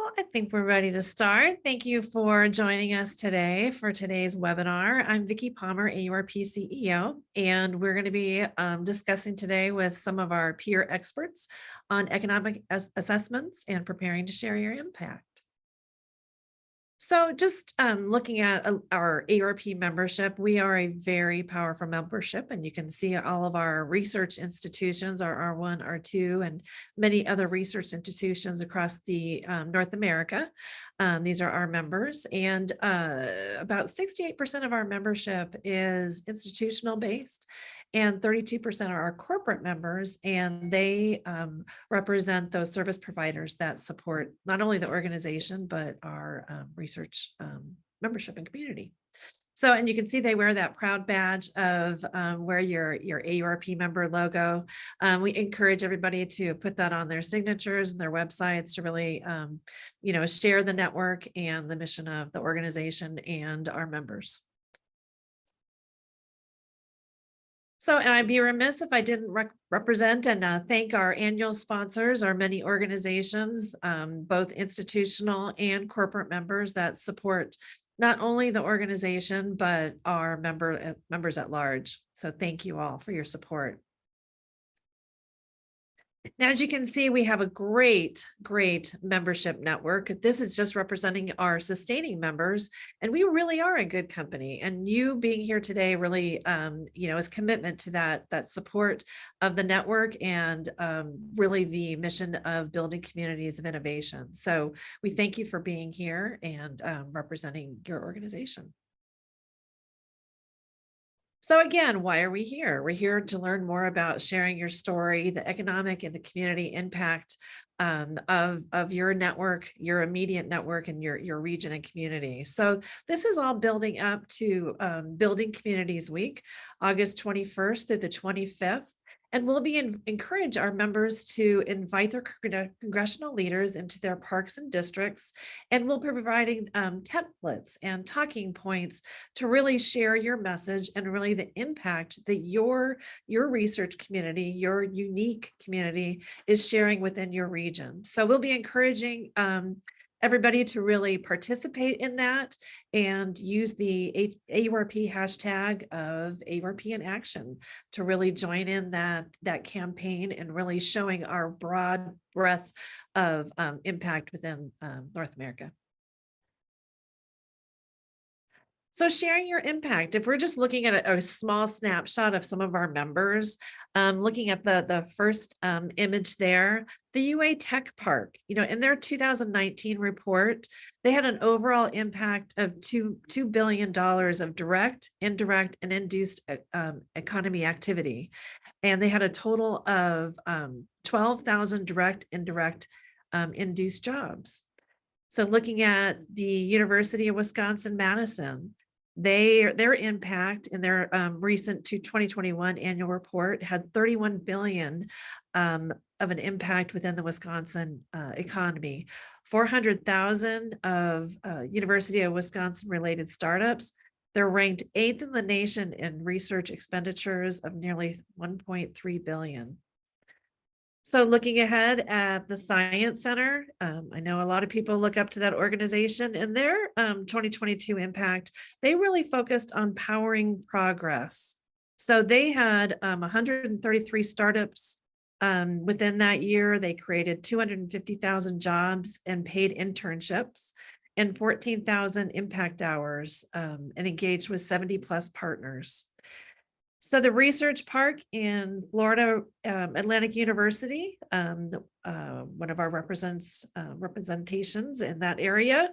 Well, I think we're ready to start. Thank you for joining us today for today's webinar. I'm Vicki Palmer, AURP CEO, and we're going to be discussing today with some of our peer experts on economic assessments and preparing to share your impact. So just looking at our AURP membership, we are a very powerful membership, and you can see all of our research institutions, our R1, R2, and many other research institutions across the North America. These are our members, and about 68% of our membership is institutional based, and 32% are our corporate members, and they represent those service providers that support not only the organization, but our research membership and community. So, and you can see they wear that proud badge of wear your AURP member logo. We encourage everybody to put that on their signatures and their websites to really, share the network and the mission of the organization and our members. So, and I'd be remiss if I didn't represent and thank our annual sponsors, our many organizations, both institutional and corporate members that support not only the organization, but our members at large. So thank you all for your support. Now, as you can see, we have a great membership network. This is just representing our sustaining members, and we really are a good company. And you being here today really, is commitment to that support of the network and really the mission of building communities of innovation. So we thank you for being here and representing your organization. So again, why are we here? We're here to learn more about sharing your story, the economic and the community impact of your network, your immediate network, and your region and community. So this is all building up to Building Communities Week, August 21st through the 25th. And we'll be encourage our members to invite their congressional leaders into their parks and districts. And we'll be providing templates and talking points to really share your message and really the impact that your research community, your unique community is sharing within your region. So we'll be encouraging everybody to really participate in that and use the AURP hashtag of AURP in action to really join in that campaign and really showing our broad breadth of impact within North America. So sharing your impact, if we're just looking at a small snapshot of some of our members, looking at the first image there, the UA Tech Park, in their 2019 report, they had an overall impact of $2 billion of direct, indirect, and induced economy activity. And they had a total of 12,000 direct, indirect, induced jobs. So looking at the University of Wisconsin-Madison, their impact in their recent 2021 annual report had 31 billion of an impact within the Wisconsin economy. 400,000 of University of Wisconsin related startups. They're ranked 8th in the nation in research expenditures of nearly 1.3 billion. So looking ahead at the Science Center, I know a lot of people look up to that organization, and their 2022 impact, they really focused on powering progress. So they had 133 startups within that year. They created 250,000 jobs and paid internships and 14,000 impact hours and engaged with 70 plus partners. So the research park in Florida Atlantic University, one of our representations in that area,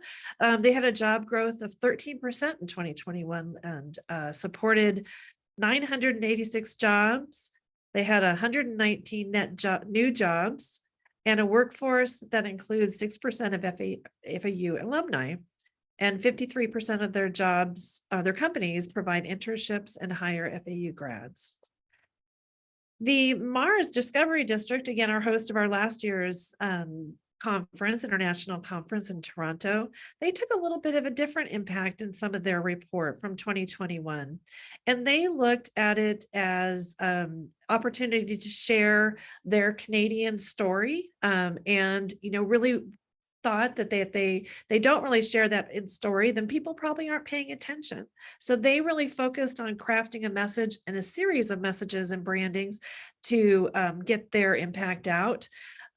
they had a job growth of 13% in 2021 and supported 986 jobs. They had 119 net new jobs and a workforce that includes 6% of FAU alumni. And 53% of their jobs, their companies provide internships and hire FAU grads. The Mars Discovery District, again, our host of our last year's international conference in Toronto, they took a little bit of a different impact in some of their report from 2021. And they looked at it as opportunity to share their Canadian story and, really thought that they don't really share that in story, then people probably aren't paying attention. So they really focused on crafting a message and a series of messages and brandings to get their impact out.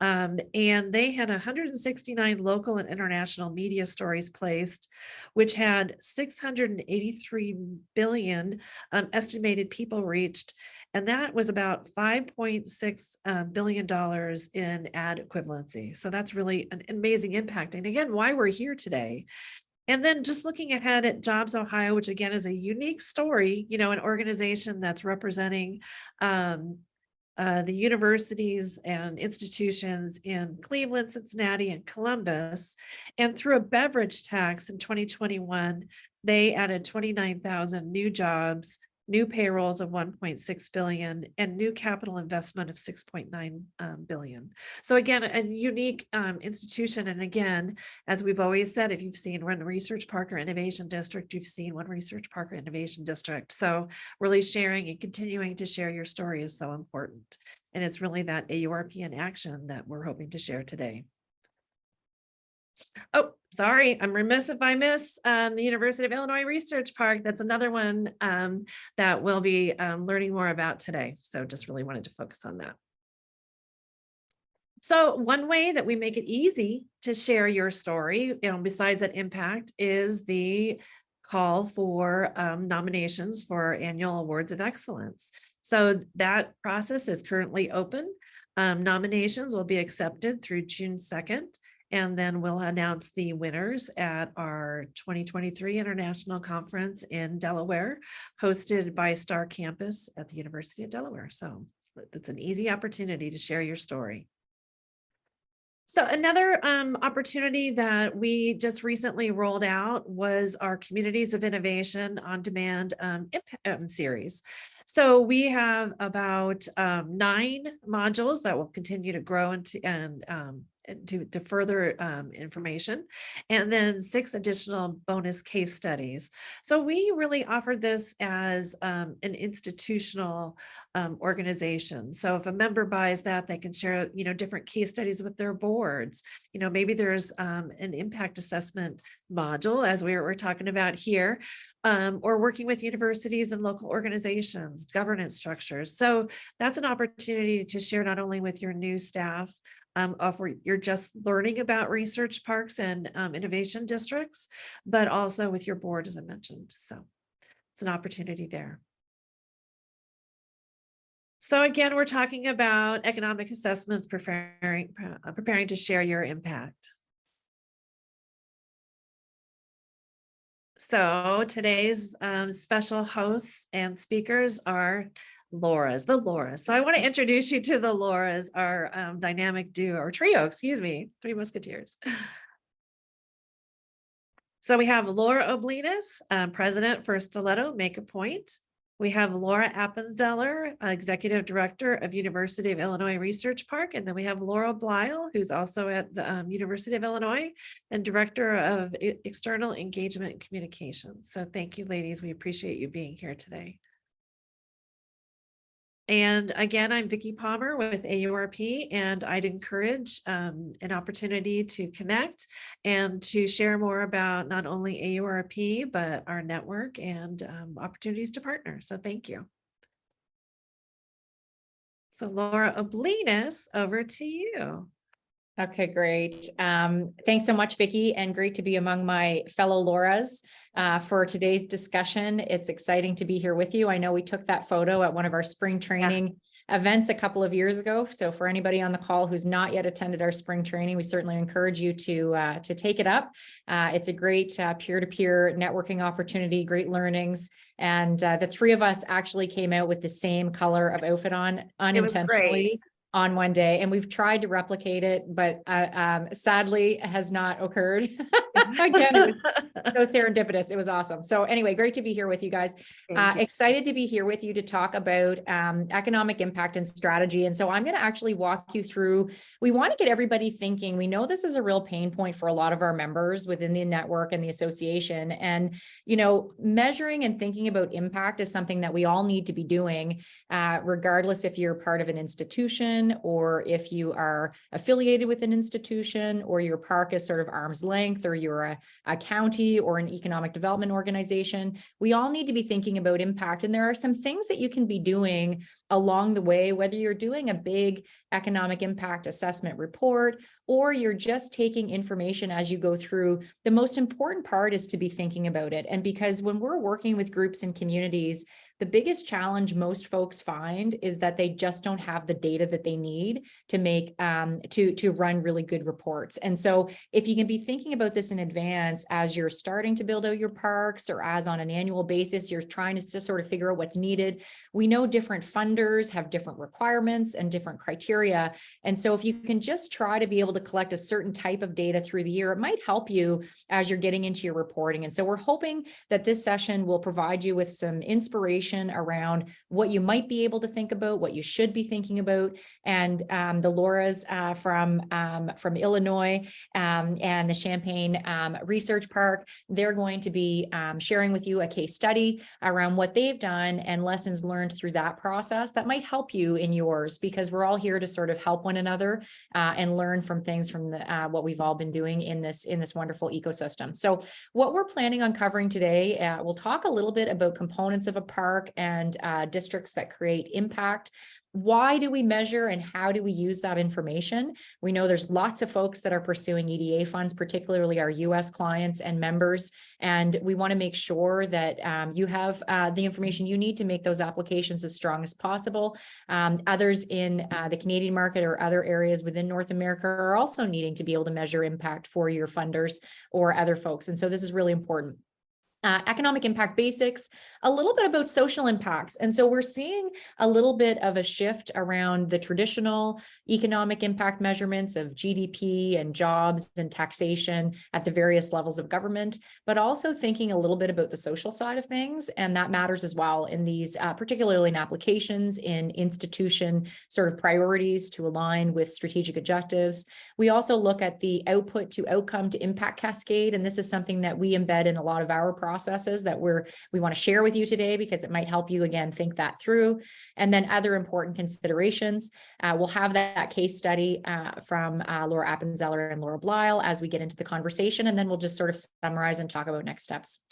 And they had 169 local and international media stories placed, which had 683 billion estimated people reached. And that was about $5.6 billion in ad equivalency. So that's really an amazing impact. And again, why we're here today. And then just looking ahead at Jobs Ohio, which again is a unique story, you know, an organization that's representing the universities and institutions in Cleveland, Cincinnati, and Columbus. And through a beverage tax in 2021, they added 29,000 new jobs, new payrolls of 1.6 billion, and new capital investment of 6.9 billion. So again, a unique institution. And again, as we've always said, if you've seen one Research Park or Innovation District, you've seen one Research Park or Innovation District. So really sharing and continuing to share your story is so important. And it's really that AURP in action that we're hoping to share today. Oh, sorry, I'm remiss if I miss the University of Illinois Research Park. That's another one that we'll be learning more about today. So just really wanted to focus on that. So one way that we make it easy to share your story, you know, besides that impact, is the call for nominations for annual awards of excellence. So that process is currently open. Nominations will be accepted through June 2nd. And then we'll announce the winners at our 2023 International Conference in Delaware, hosted by Star Campus at the University of Delaware. So it's an easy opportunity to share your story. So another opportunity that we just recently rolled out was our Communities of Innovation on Demand series. So we have about 9 modules that will continue to grow and to further information, and then 6 additional bonus case studies. So we really offered this as an institutional organization. So if a member buys that, they can share, you know, different case studies with their boards. You know, maybe there's an impact assessment module, as we're talking about here, or working with universities and local organizations, governance structures. So that's an opportunity to share not only with your new staff, if you're just learning about research parks and innovation districts, but also with your board, as I mentioned. So it's an opportunity there. So again, we're talking about economic assessments, preparing to share your impact. So today's special hosts and speakers are the Lauras. So I want to introduce you to the Lauras, our dynamic duo or trio, excuse me, 3 musketeers. So we have Laura Oblinas, president for Stiletto Make a Point. We have Laura Appenzeller, executive director of University of Illinois Research Park. And then we have Laura Blyle, who's also at the University of Illinois and director of external engagement and communications. So thank you, ladies. We appreciate you being here today. And again, I'm Vicki Palmer with AURP, and I'd encourage an opportunity to connect and to share more about not only AURP, but our network and opportunities to partner. So thank you. So Laura Oblinas, over to you. Okay, great. Thanks so much, Vicki, and great to be among my fellow Lauras for today's discussion. It's exciting to be here with you. I know we took that photo at one of our spring training events a couple of years ago. So for anybody on the call who's not yet attended our spring training, we certainly encourage you to take it up. It's a great peer-to-peer networking opportunity, great learnings. And the 3 of us actually came out with the same color of outfit on unintentionally on one day, and we've tried to replicate it, but sadly has not occurred. Again, it was so serendipitous. It was awesome. So anyway, great to be here with you guys. Thank you. Excited to be here with you to talk about economic impact and strategy. And so I'm going to actually walk you through, we want to get everybody thinking. We know this is a real pain point for a lot of our members within the network and the association. And, you know, measuring and thinking about impact is something that we all need to be doing, regardless if you're part of an institution or if you are affiliated with an institution or your park is sort of arm's length or you're a county or an economic development organization. We all need to be thinking about impact. And there are some things that you can be doing along the way, whether you're doing a big economic impact assessment report or you're just taking information as you go through. The most important part is to be thinking about it. And because when we're working with groups and communities, the biggest challenge most folks find is that they just don't have the data that they need to make to run really good reports. And so if you can be thinking about this in advance as you're starting to build out your parks or as on an annual basis, you're trying to sort of figure out what's needed. We know different funders have different requirements and different criteria. And so if you can just try to be able to collect a certain type of data through the year, it might help you as you're getting into your reporting. And so we're hoping that this session will provide you with some inspiration around what you might be able to think about, what you should be thinking about. And the Lauras from Illinois and the Champaign Research Park, they're going to be sharing with you a case study around what they've done and lessons learned through that process that might help you in yours, because we're all here to sort of help one another and learn from things from what we've all been doing in this wonderful ecosystem. So what we're planning on covering today, we'll talk a little bit about components of a park and districts that create impact. Why do we measure and how do we use that information? We know there's lots of folks that are pursuing EDA funds, particularly our US clients and members. And we want to make sure that you have the information you need to make those applications as strong as possible. Others in the Canadian market or other areas within North America are also needing to be able to measure impact for your funders or other folks. And so this is really important. Economic impact basics, a little bit about social impacts. And so we're seeing a little bit of a shift around the traditional economic impact measurements of GDP and jobs and taxation at the various levels of government, but also thinking a little bit about the social side of things. And that matters as well in these, particularly in applications, in institution sort of priorities to align with strategic objectives. We also look at the output to outcome to impact cascade. And this is something that we embed in a lot of our processes that we want to share with you today, because it might help you again think that through. And then other important considerations. We'll have that case study from Laura Appenzeller and Laura Blyle as we get into the conversation, and then we'll just sort of summarize and talk about next steps.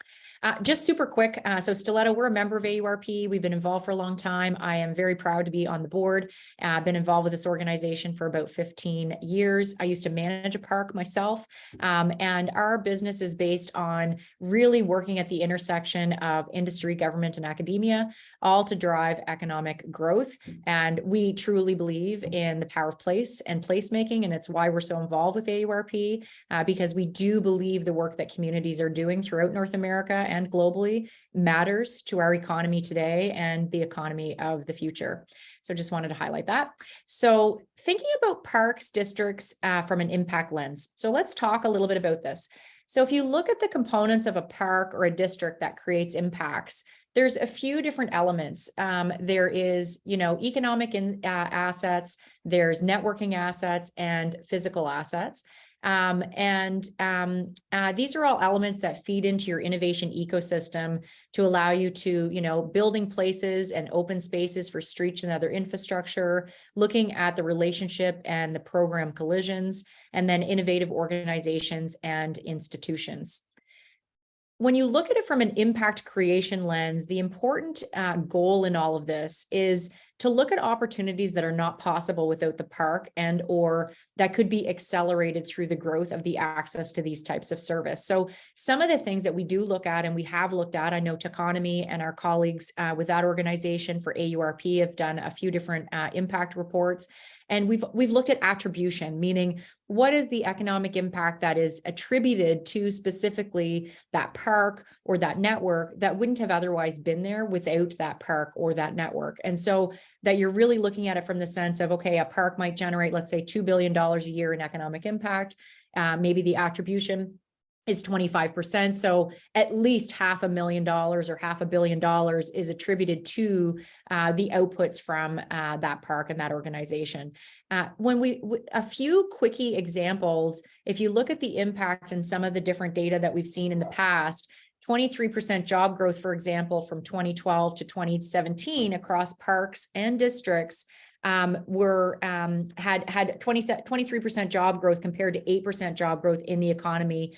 Just super quick. So Stiletto, we're a member of AURP. We've been involved for a long time. I am very proud to be on the board. I've been involved with this organization for about 15 years. I used to manage a park myself. And our business is based on really working at the intersection of industry, government, and academia, all to drive economic growth. And we truly believe in the power of place and placemaking. And it's why we're so involved with AURP, because we do believe the work that communities are doing throughout North America and globally matters to our economy today and the economy of the future. So just wanted to highlight that. So thinking about parks, districts from an impact lens. So let's talk a little bit about this. So if you look at the components of a park or a district that creates impacts, there's a few different elements. There is, economic assets, there's networking assets and physical assets. These are all elements that feed into your innovation ecosystem to allow you to, building places and open spaces for streets and other infrastructure, looking at the relationship and the program collisions, and then innovative organizations and institutions. When you look at it from an impact creation lens, the important goal in all of this is to look at opportunities that are not possible without the park and or that could be accelerated through the growth of the access to these types of service. So some of the things that we do look at and we have looked at, I know Taconomy and our colleagues with that organization for AURP have done a few different impact reports. And we've looked at attribution, meaning what is the economic impact that is attributed to specifically that park or that network that wouldn't have otherwise been there without that park or that network. And so that you're really looking at it from the sense of, okay, a park might generate, let's say, $2 billion a year in economic impact. Maybe the attribution is 25%. So at least $500,000 or $500 million is attributed to the outputs from that park and that organization. A few quickie examples, if you look at the impact and some of the different data that we've seen in the past, 23% job growth, for example, from 2012 to 2017 across parks and districts had 23% job growth compared to 8% job growth in the economy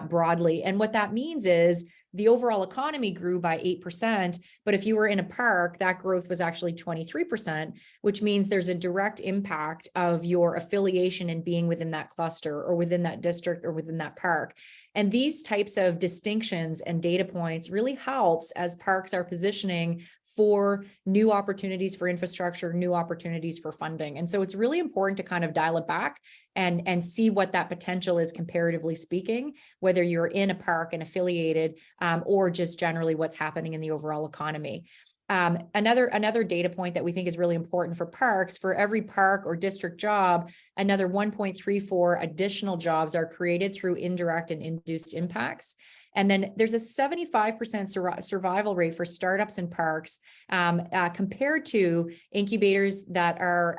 broadly. And what that means is the overall economy grew by 8%, but if you were in a park, that growth was actually 23%, which means there's a direct impact of your affiliation and being within that cluster or within that district or within that park. And these types of distinctions and data points really helps as parks are positioning for new opportunities for infrastructure, new opportunities for funding. And so it's really important to kind of dial it back and see what that potential is comparatively speaking, whether you're in a park and affiliated or just generally what's happening in the overall economy. Another data point that we think is really important for parks, for every park or district job, another 1.34 additional jobs are created through indirect and induced impacts. And then there's a 75% survival rate for startups in parks compared to incubators that are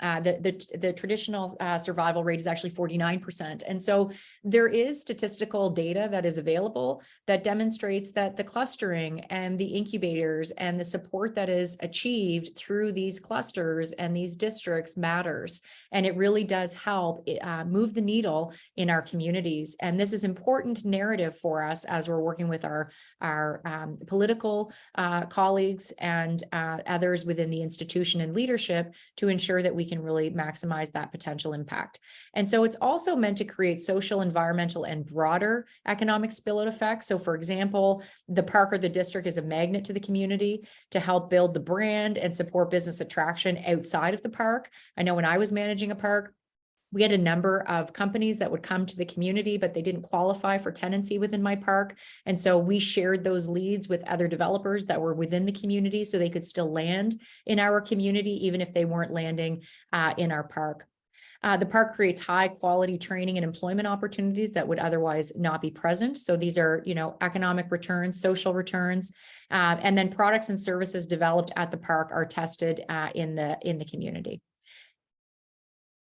the traditional survival rate is actually 49%. And so there is statistical data that is available that demonstrates that the clustering and the incubators and the support that is achieved through these clusters and these districts matters. And it really does help move the needle in our communities. And this is important narrative for us as we're working with our political colleagues and others within the institution and leadership to ensure that we can really maximize that potential impact. And so it's also meant to create social, environmental, and broader economic spillout effects. So for example, the park or the district is a magnet to the community to help build the brand and support business attraction outside of the park. I know when I was managing a park, we had a number of companies that would come to the community, but they didn't qualify for tenancy within my park. And so we shared those leads with other developers that were within the community so they could still land in our community, even if they weren't landing in our park. The park creates high quality training and employment opportunities that would otherwise not be present. So these are, economic returns, social returns, and then products and services developed at the park are tested in the community.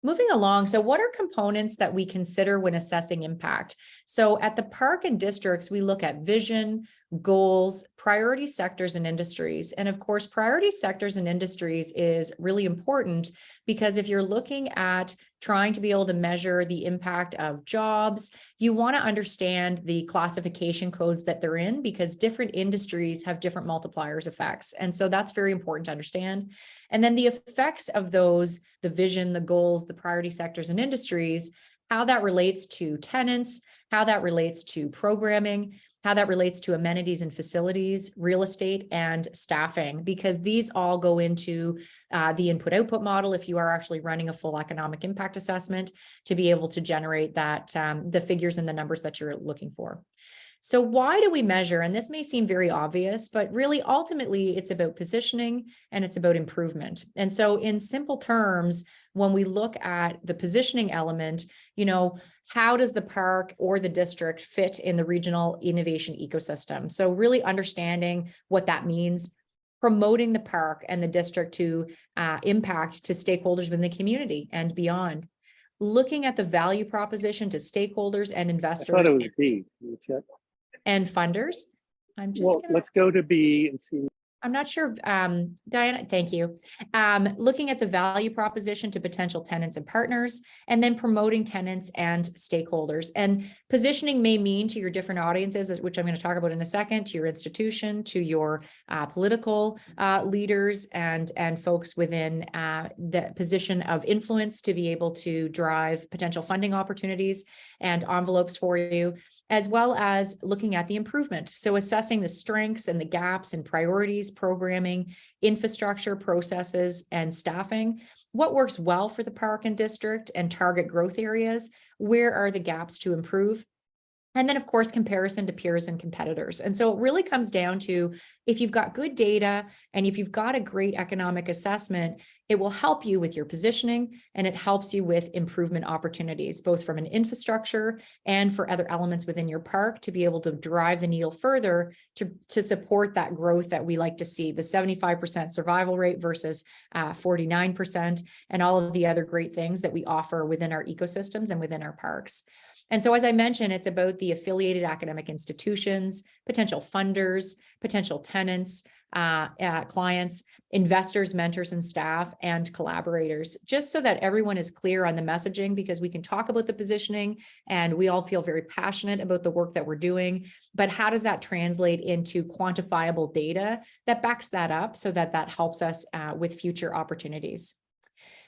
Moving along, so what are components that we consider when assessing impact? So at the park and districts, we look at vision, goals, priority sectors and industries. And of course, priority sectors and industries is really important because if you're looking at trying to be able to measure the impact of jobs, you want to understand the classification codes that they're in because different industries have different multipliers effects. And so that's very important to understand. And then the effects of those, the vision, the goals, the priority sectors and industries, how that relates to tenants, how that relates to programming, how that relates to amenities and facilities, real estate, and staffing, because these all go into the input-output model if you are actually running a full economic impact assessment to be able to generate that the figures and the numbers that you're looking for. So why do we measure? And this may seem very obvious, but really ultimately it's about positioning and it's about improvement. And so in simple terms, when we look at the positioning element, how does the park or the district fit in the regional innovation ecosystem? So really understanding what that means, promoting the park and the district to impact to stakeholders within the community and beyond. Looking at the value proposition to stakeholders and investors. I thought it was B. And funders. Let's go to B and see. I'm not sure, Diana, thank you. Looking at the value proposition to potential tenants and partners, and then promoting tenants and stakeholders. And positioning may mean to your different audiences, which I'm going to talk about in a second, to your institution, to your political leaders and folks within the position of influence to be able to drive potential funding opportunities and envelopes for you, as well as looking at the improvement. So assessing the strengths and the gaps and priorities, programming, infrastructure, processes, and staffing. What works well for the park and district and target growth areas? Where are the gaps to improve? And then, of course, comparison to peers and competitors. And so it really comes down to if you've got good data and if you've got a great economic assessment, It will help you with your positioning, and it helps you with improvement opportunities, both from an infrastructure and for other elements within your park to be able to drive the needle further to support that growth that we like to see, the 75% survival rate versus 49%, and all of the other great things that we offer within our ecosystems and within our parks. And so, as I mentioned, it's about the affiliated academic institutions, potential funders, potential tenants, clients, investors, mentors, and staff, and collaborators, just so that everyone is clear on the messaging, because we can talk about the positioning and we all feel very passionate about the work that we're doing. But how does that translate into quantifiable data that backs that up so that that helps us with future opportunities?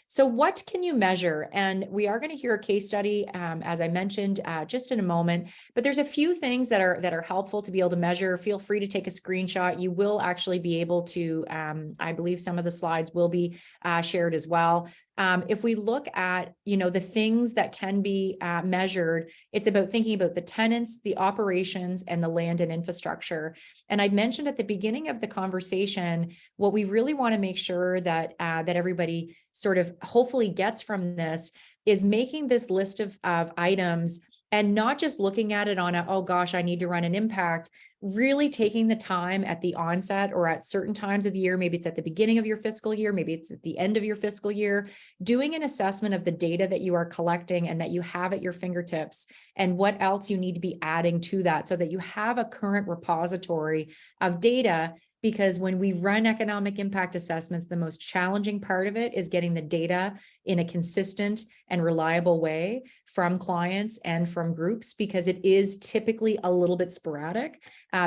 So what can you measure? And we are going to hear a case study, as I mentioned, just in a moment, but there's a few things that are helpful to be able to measure. Feel free to take a screenshot. You will actually be able to, I believe some of the slides will be shared as well. If we look at, the things that can be measured, it's about thinking about the tenants, the operations, and the land and infrastructure. And I mentioned at the beginning of the conversation, what we really want to make sure that that everybody sort of hopefully gets from this is making this list of items and not just looking at it on a, oh gosh, I need to run an impact, really taking the time at the onset or at certain times of the year, maybe it's at the beginning of your fiscal year, maybe it's at the end of your fiscal year, doing an assessment of the data that you are collecting and that you have at your fingertips and what else you need to be adding to that so that you have a current repository of data. Because when we run economic impact assessments, the most challenging part of it is getting the data in a consistent and reliable way from clients and from groups, because it is typically a little bit sporadic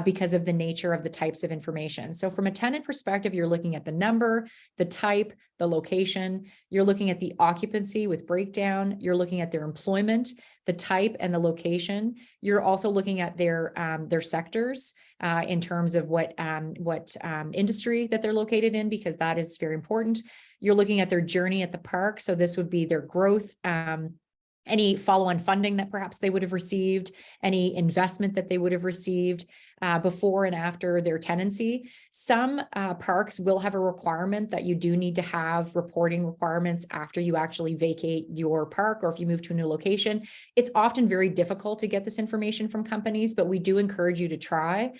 because of the nature of the types of information. So from a tenant perspective, you're looking at the number, the type, the location, you're looking at the occupancy with breakdown, you're looking at their employment, the type and the location. You're also looking at their sectors in terms of what industry that they're located in, because that is very important. You're looking at their journey at the park. So this would be their growth, any follow-on funding that perhaps they would have received, any investment that they would have received before and after their tenancy. Some parks will have a requirement that you do need to have reporting requirements after you actually vacate your park or if you move to a new location. It's often very difficult to get this information from companies, but we do encourage you to try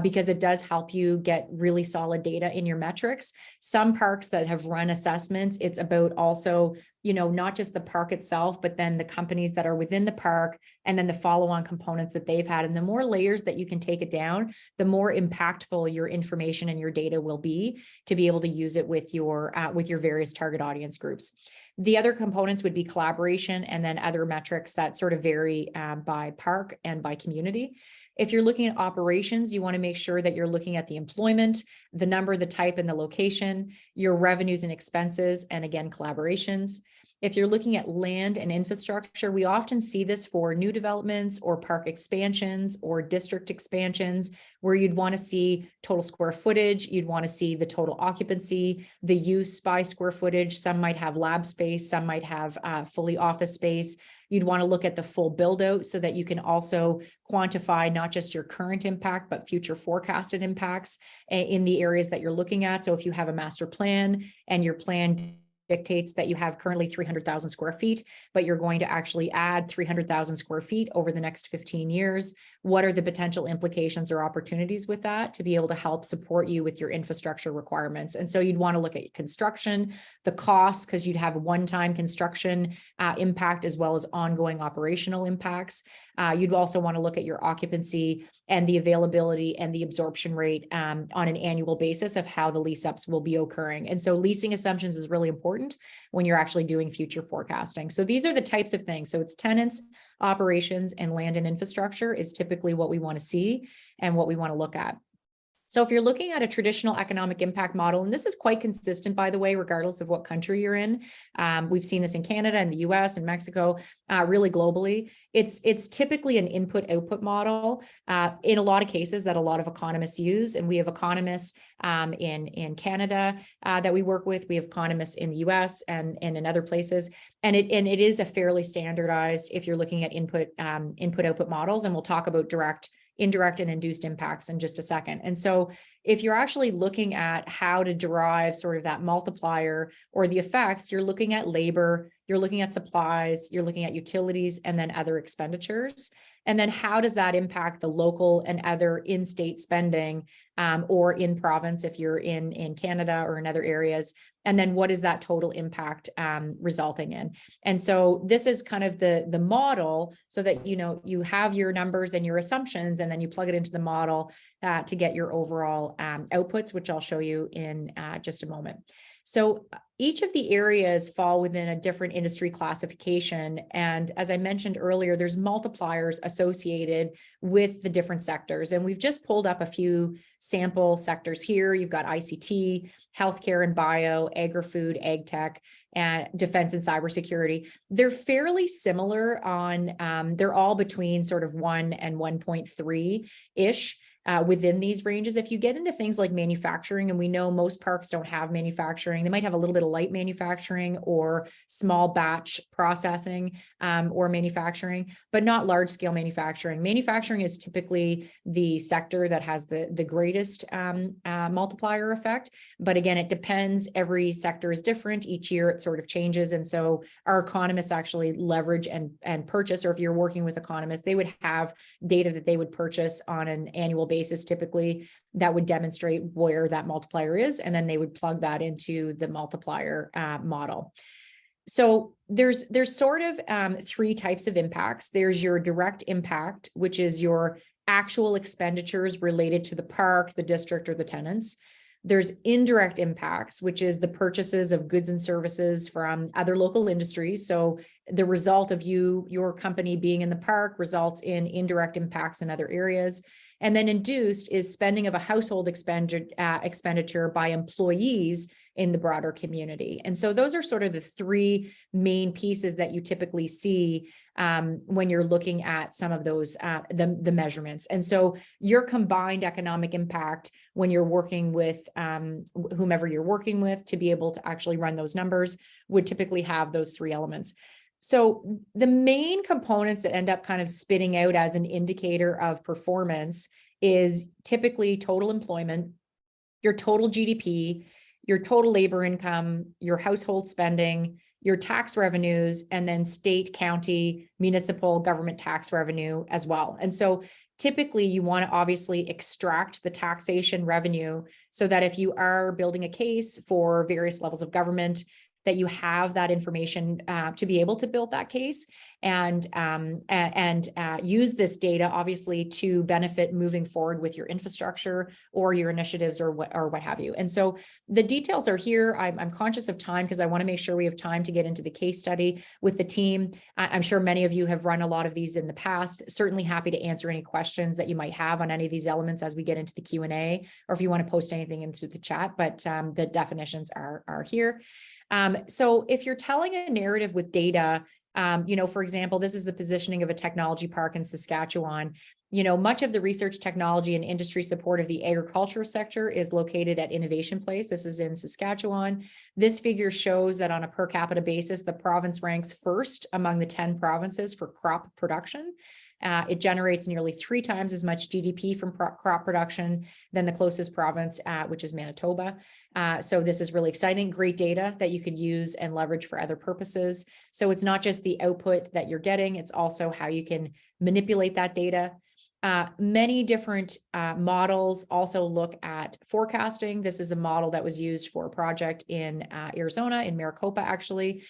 because it does help you get really solid data in your metrics. Some parks that have run assessments, it's about also, not just the park itself, but then the companies that are within the park and then the follow-on components that they've had. And the more layers that you can take it down, the more impactful your information and your data will be to be able to use it with your various target audience groups. The other components would be collaboration and then other metrics that sort of vary by park and by community. If you're looking at operations, you want to make sure that you're looking at the employment, the number, the type, and the location, your revenues and expenses, and again, collaborations. If you're looking at land and infrastructure, we often see this for new developments or park expansions or district expansions, where you'd want to see total square footage, you'd want to see the total occupancy, the use by square footage. Some might have lab space, some might have fully office space. You'd want to look at the full build out so that you can also quantify not just your current impact, but future forecasted impacts in the areas that you're looking at. So if you have a master plan and your plan dictates that you have currently 300,000 square feet, but you're going to actually add 300,000 square feet over the next 15 years. What are the potential implications or opportunities with that to be able to help support you with your infrastructure requirements? And so you'd want to look at construction, the costs, because you'd have one-time construction impact as well as ongoing operational impacts. You'd also want to look at your occupancy and the availability and the absorption rate on an annual basis of how the lease ups will be occurring. And so leasing assumptions is really important when you're actually doing future forecasting. So these are the types of things. So it's tenants, operations, and land and infrastructure is typically what we want to see and what we want to look at. So if you're looking at a traditional economic impact model, and this is quite consistent, by the way, regardless of what country you're in, we've seen this in Canada and the US and Mexico, really globally. It's typically an input-output model in a lot of cases that a lot of economists use. And we have economists in Canada that we work with. We have economists in the US and in other places. And it is a fairly standardized, if you're looking at input-output models, and we'll talk about direct, indirect, and induced impacts in just a second. And so if you're actually looking at how to derive sort of that multiplier or the effects, you're looking at labor, you're looking at supplies, you're looking at utilities, and then other expenditures. And then how does that impact the local and other in-state spending, or in province if you're in Canada or in other areas? And then what is that total impact resulting in? And so this is kind of the model, so that you have your numbers and your assumptions, and then you plug it into the model to get your overall outputs, which I'll show you in just a moment. So each of the areas fall within a different industry classification. And as I mentioned earlier, there's multipliers associated with the different sectors. And we've just pulled up a few sample sectors here. You've got ICT, healthcare and bio, agri-food, ag tech, and defense and cybersecurity. They're fairly similar on, they're all between sort of 1 and 1.3-ish. Within these ranges. If you get into things like manufacturing, and we know most parks don't have manufacturing, they might have a little bit of light manufacturing or small batch processing or manufacturing, but not large scale manufacturing. Manufacturing is typically the sector that has the greatest multiplier effect. But again, it depends. Every sector is different. Each year it sort of changes. And so our economists actually leverage and purchase, or if you're working with economists, they would have data that they would purchase on an annual basis, typically, that would demonstrate where that multiplier is, and then they would plug that into the multiplier model. So there's sort of 3 types of impacts. There's your direct impact, which is your actual expenditures related to the park, the district, or the tenants. There's indirect impacts, which is the purchases of goods and services from other local industries. So the result of your company being in the park results in indirect impacts in other areas. And then induced is spending of a household expenditure by employees in the broader community. And so those are sort of the 3 main pieces that you typically see when you're looking at some of those, the measurements. And so your combined economic impact when you're working with whomever you're working with to be able to actually run those numbers would typically have those 3 elements. So the main components that end up kind of spitting out as an indicator of performance is typically total employment, your total GDP, your total labor income, your household spending, your tax revenues, and then state, county, municipal government tax revenue as well. And so typically you want to obviously extract the taxation revenue so that if you are building a case for various levels of government, that you have that information to be able to build that case and use this data obviously to benefit moving forward with your infrastructure or your initiatives or what have you. And so the details are here. I'm conscious of time because I want to make sure we have time to get into the case study with the team. I'm sure many of you have run a lot of these in the past. Certainly happy to answer any questions that you might have on any of these elements as we get into the Q&A, or if you want to post anything into the chat, but the definitions are here. So if you're telling a narrative with data, for example, this is the positioning of a technology park in Saskatchewan. Much of the research, technology, and industry support of the agricultural sector is located at Innovation Place. This is in Saskatchewan. This figure shows that on a per capita basis, the province ranks first among the 10 provinces for crop production. It generates nearly 3 times as much GDP from crop production than the closest province, which is Manitoba. So this is really exciting, great data that you could use and leverage for other purposes. So it's not just the output that you're getting, it's also how you can manipulate that data. Many different models also look at forecasting. This is a model that was used for a project in Arizona, in Maricopa, actually,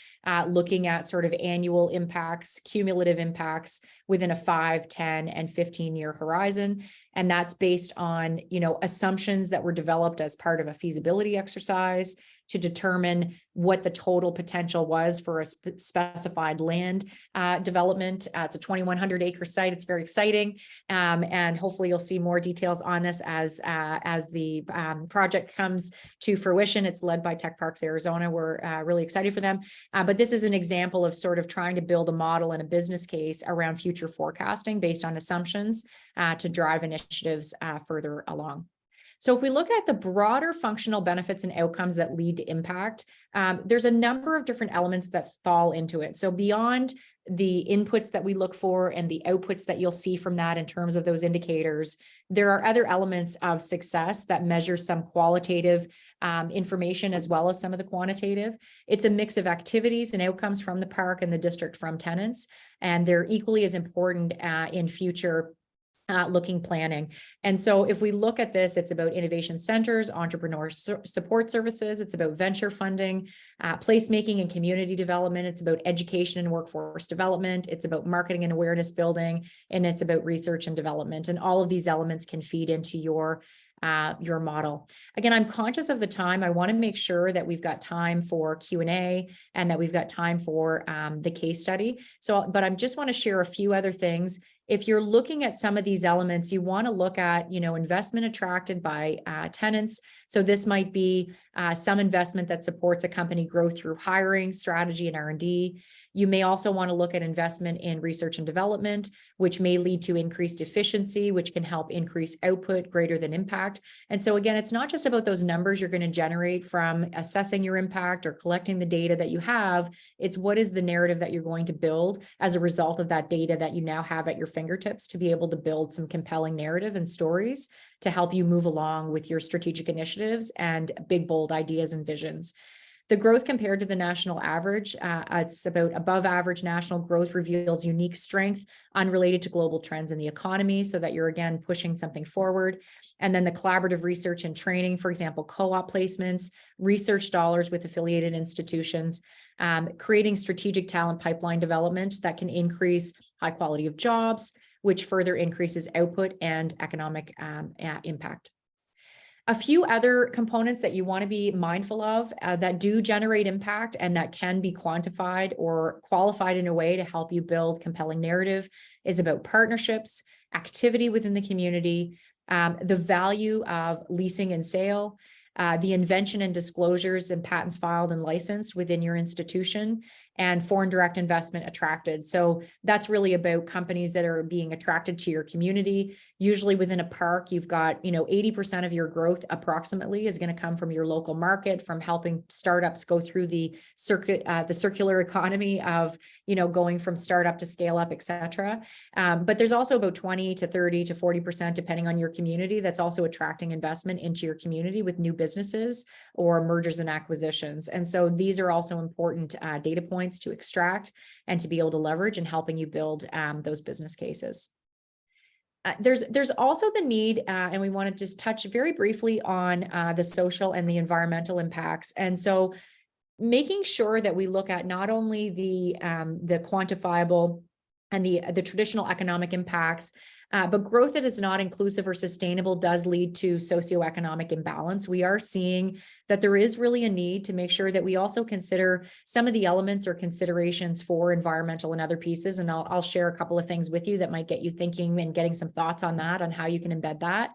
looking at sort of annual impacts, cumulative impacts within a 5, 10, and 15-year horizon. And that's based on, assumptions that were developed as part of a feasibility exercise to determine what the total potential was for a specified land development. It's a 2,100 acre site. It's very exciting. And hopefully you'll see more details on this as the project comes to fruition. It's led by Tech Parks Arizona. We're really excited for them. But this is an example of sort of trying to build a model and a business case around future forecasting based on assumptions to drive initiatives further along. So if we look at the broader functional benefits and outcomes that lead to impact, there's a number of different elements that fall into it. So beyond the inputs that we look for and the outputs that you'll see from that in terms of those indicators, there are other elements of success that measure some qualitative information as well as some of the quantitative. It's a mix of activities and outcomes from the park and the district from tenants, and they're equally as important in future looking planning. And so if we look at this, it's about innovation centers, entrepreneur support services, it's about venture funding, placemaking and community development, it's about education and workforce development, it's about marketing and awareness building, and it's about research and development. And all of these elements can feed into your model. Again, I'm conscious of the time. I want to make sure that we've got time for Q&A and that we've got time for the case study. So, but I just want to share a few other things. If you're looking at some of these elements, you want to look at, investment attracted by tenants. So this might be some investment that supports a company growth through hiring, strategy, and R&D. You may also want to look at investment in research and development, which may lead to increased efficiency, which can help increase output greater than impact. And so again, it's not just about those numbers you're going to generate from assessing your impact or collecting the data that you have. It's what is the narrative that you're going to build as a result of that data that you now have at your fingertips to be able to build some compelling narrative and stories to help you move along with your strategic initiatives and big, bold ideas and visions. The growth compared to the national average, it's about above average national growth reveals unique strength unrelated to global trends in the economy so that you're again pushing something forward. And then the collaborative research and training, for example, co-op placements, research dollars with affiliated institutions, creating strategic talent pipeline development that can increase high quality of jobs, which further increases output and economic impact. A few other components that you want to be mindful of that do generate impact and that can be quantified or qualified in a way to help you build compelling narrative is about partnerships, activity within the community, the value of leasing and sale, the invention and disclosures and patents filed and licensed within your institution, and foreign direct investment attracted. So that's really about companies that are being attracted to your community. Usually within a park, you've got, 80% of your growth approximately is going to come from your local market, from helping startups go through the circular economy of, going from startup to scale up, et cetera. But there's also about 20 to 30 to 40%, depending on your community, that's also attracting investment into your community with new businesses or mergers and acquisitions. And so these are also important data points to extract and to be able to leverage in helping you build those business cases. There's also the need, and we want to just touch very briefly on the social and the environmental impacts. And so making sure that we look at not only the quantifiable and the traditional economic impacts, but growth that is not inclusive or sustainable does lead to socioeconomic imbalance. We are seeing that there is really a need to make sure that we also consider some of the elements or considerations for environmental and other pieces. And I'll share a couple of things with you that might get you thinking and getting some thoughts on that, on how you can embed that.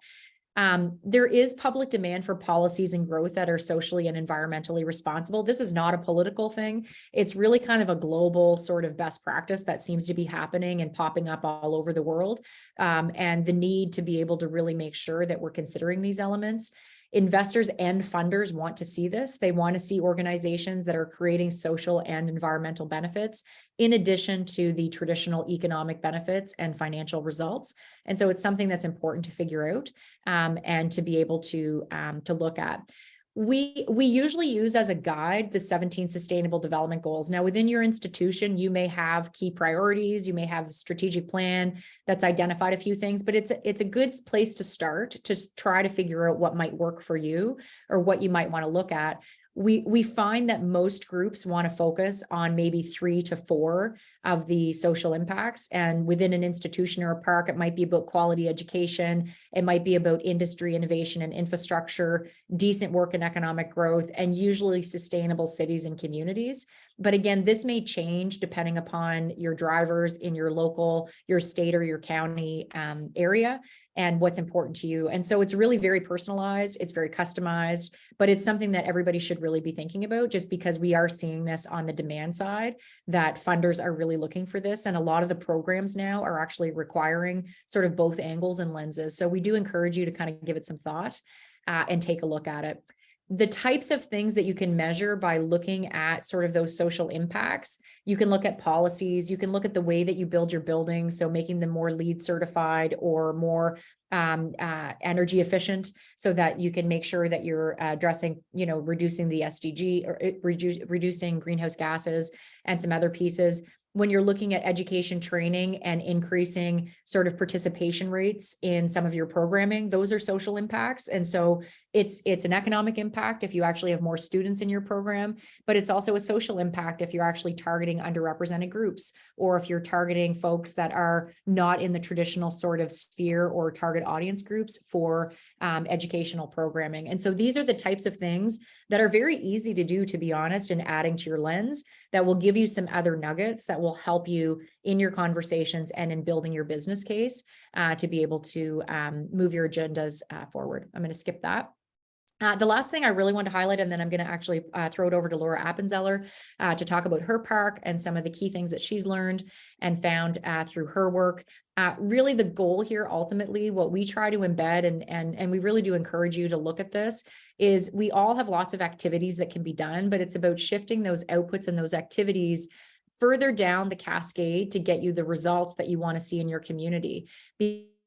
There is public demand for policies and growth that are socially and environmentally responsible. This is not a political thing. It's really kind of a global sort of best practice that seems to be happening and popping up all over the world. And the need to be able to really make sure that we're considering these elements. Investors and funders want to see this. They want to see organizations that are creating social and environmental benefits in addition to the traditional economic benefits and financial results. And so it's something that's important to figure out and to be able to look at. We usually use as a guide the 17 Sustainable Development Goals. Now, within your institution, you may have key priorities, you may have a strategic plan that's identified a few things, but it's a good place to start to try to figure out what might work for you or what you might want to look at. We find that most groups want to focus on maybe 3 to 4 of the social impacts. And within an institution or a park, it might be about quality education. It might be about industry, innovation, and infrastructure, decent work and economic growth, and usually sustainable cities and communities. But again, this may change depending upon your drivers in your local, your state, or your county area and what's important to you. And so it's really very personalized, it's very customized, but it's something that everybody should really be thinking about, just because we are seeing this on the demand side, that funders are really looking for this. And a lot of the programs now are actually requiring sort of both angles and lenses. So we do encourage you to kind of give it some thought and take a look at it. the types of things that you can measure by looking at sort of those social impacts. You can look at policies, you can look at the way that you build your buildings, so making them more LEED certified or more energy efficient, so that you can make sure that you're addressing, reducing the SDG or reducing greenhouse gases and some other pieces. When you're looking at education training and increasing sort of participation rates in some of your programming, those are social impacts. And so it's an economic impact if you actually have more students in your program, but it's also a social impact if you're actually targeting underrepresented groups, or if you're targeting folks that are not in the traditional sort of sphere or target audience groups for educational programming. And so these are the types of things that are very easy to do, to be honest, and adding to your lens that will give you some other nuggets that will help you in your conversations and in building your business case to be able to move your agendas forward. I'm going to skip that. The last thing I really want to highlight, and then I'm going to actually throw it over to Laura Appenzeller to talk about her park and some of the key things that she's learned and found through her work. Really the goal here, ultimately, what we try to embed, and we really do encourage you to look at this, is we all have lots of activities that can be done, but it's about shifting those outputs and those activities further down the cascade to get you the results that you want to see in your community.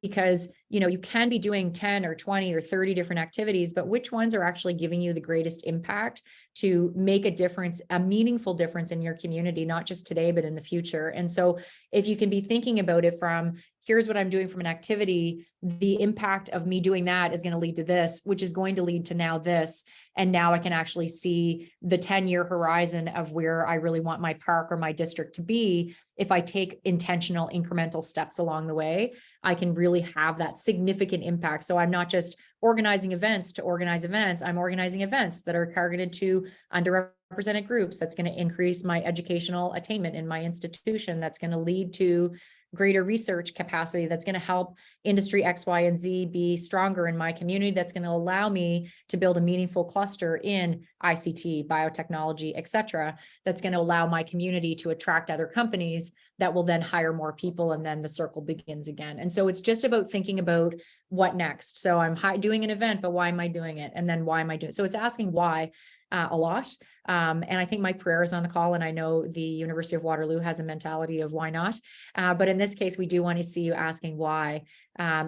Because, you can be doing 10 or 20 or 30 different activities, but which ones are actually giving you the greatest impact to make a difference, a meaningful difference in your community, not just today, but in the future. And so if you can be thinking about it from, here's what I'm doing from an activity, the impact of me doing that is going to lead to this, which is going to lead to now this. And now I can actually see the 10-year horizon of where I really want my park or my district to be. If I take intentional incremental steps along the way, I can really have that significant impact. So I'm not just organizing events to organize events. I'm organizing events that are targeted to underrepresented groups. That's going to increase my educational attainment in my institution. That's going to lead to greater research capacity. That's going to help industry X, Y, and Z be stronger in my community. That's going to allow me to build a meaningful cluster in ICT, biotechnology, et cetera. That's going to allow my community to attract other companies that will then hire more people, and then the circle begins again. And so it's just about thinking about what next. So I'm doing an event, but why am I doing it? And then why am I doing it? So it's asking why a lot. And I think Mike Pereira is on the call, and I know the University of Waterloo has a mentality of why not. But in this case, we do want to see you asking why,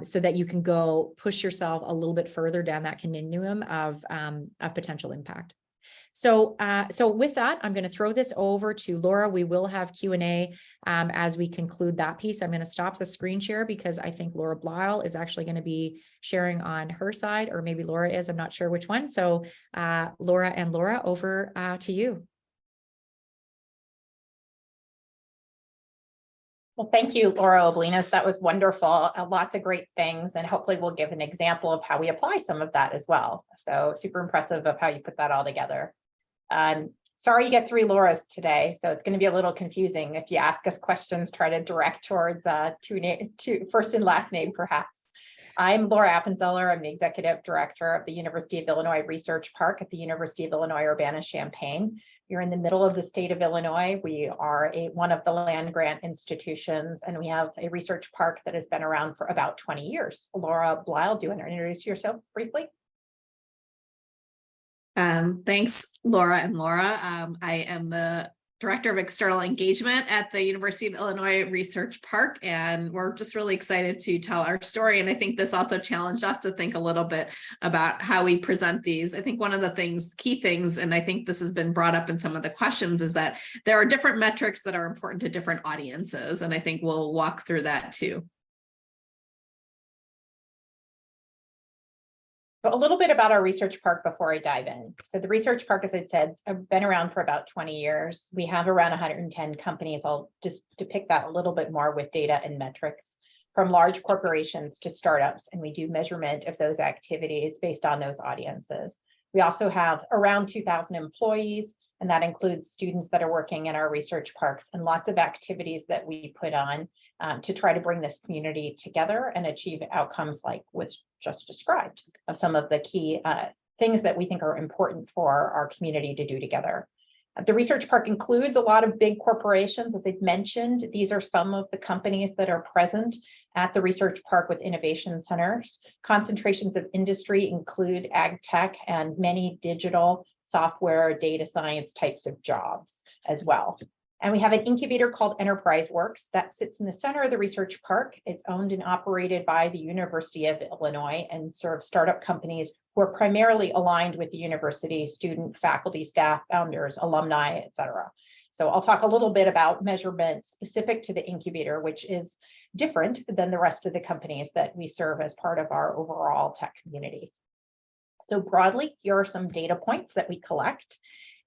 so that you can go push yourself a little bit further down that continuum of potential impact. So with that, I'm going to throw this over to Laura. We will have Q&A as we conclude that piece. I'm going to stop the screen share because I think Laura Blyle is actually going to be sharing on her side, or maybe Laura is, I'm not sure which one. So Laura, over to you. Well, thank you, Laura Oblinas. That was wonderful. Lots of great things, and hopefully we'll give an example of how we apply some of that as well. So super impressive of how you put that all together. Sorry you get 3 Lauras today, so it's going to be a little confusing. If you ask us questions, try to direct towards two first and last name, perhaps. I'm Laura Appenzeller. I'm the Executive Director of the University of Illinois Research Park at the University of Illinois Urbana-Champaign. You're in the middle of the state of Illinois. We are one of the land grant institutions, and we have a research park that has been around for about 20 years. Laura Blyle, do you want to introduce yourself briefly? Thanks, Laura and Laura. I am the Director of External Engagement at the University of Illinois Research Park, and we're just really excited to tell our story. And I think this also challenged us to think a little bit about how we present these. I think one of the key things, and I think this has been brought up in some of the questions, is that there are different metrics that are important to different audiences. And I think we'll walk through that too. A little bit about our research park before I dive in. So the research park, as I said, has been around for about 20 years. We have around 110 companies. I'll just depict that a little bit more with data and metrics, from large corporations to startups, and we do measurement of those activities based on those audiences. We also have around 2,000 employees, and that includes students that are working in our research parks, and lots of activities that we put on to try to bring this community together and achieve outcomes like was just described, of some of the key things that we think are important for our community to do together. The research park includes a lot of big corporations. As I've mentioned, these are some of the companies that are present at the research park with innovation centers. Concentrations of industry include ag tech and many digital software, data science types of jobs as well. And we have an incubator called Enterprise Works that sits in the center of the research park. It's owned and operated by the University of Illinois and serves startup companies who are primarily aligned with the university, student, faculty, staff, founders, alumni, et cetera. So I'll talk a little bit about measurement specific to the incubator, which is different than the rest of the companies that we serve as part of our overall tech community. So broadly, here are some data points that we collect.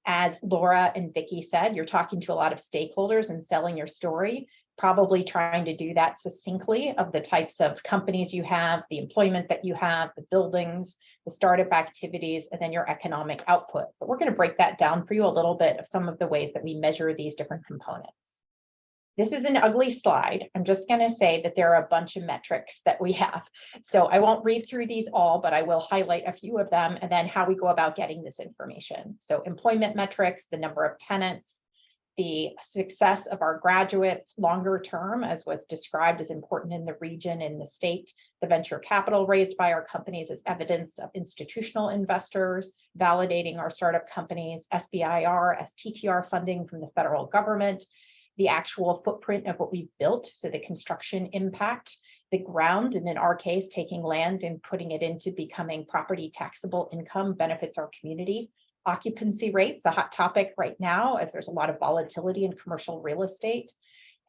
As Laura and Vicki said, you're talking to a lot of stakeholders and selling your story, probably trying to do that succinctly of the types of companies you have, the employment that you have, the buildings, the startup activities, and then your economic output. But we're going to break that down for you a little bit of some of the ways that we measure these different components. This is an ugly slide. I'm just going to say that there are a bunch of metrics that we have. So I won't read through these all, but I will highlight a few of them and then how we go about getting this information. So employment metrics, the number of tenants, the success of our graduates longer term, as was described as important in the region and the state, the venture capital raised by our companies as evidence of institutional investors, validating our startup companies, SBIR, STTR funding from the federal government, the actual footprint of what we've built, so the construction impact, the ground, and in our case, taking land and putting it into becoming property taxable income benefits our community. Occupancy rates, a hot topic right now, as there's a lot of volatility in commercial real estate.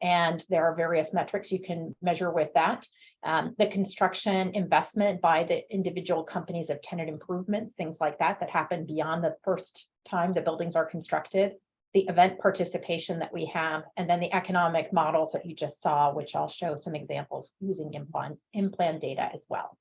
And there are various metrics you can measure with that. The construction investment by the individual companies of tenant improvements, things like that, that happen beyond the first time the buildings are constructed. The event participation that we have, and then the economic models that you just saw, which I'll show some examples using in-plan data as well.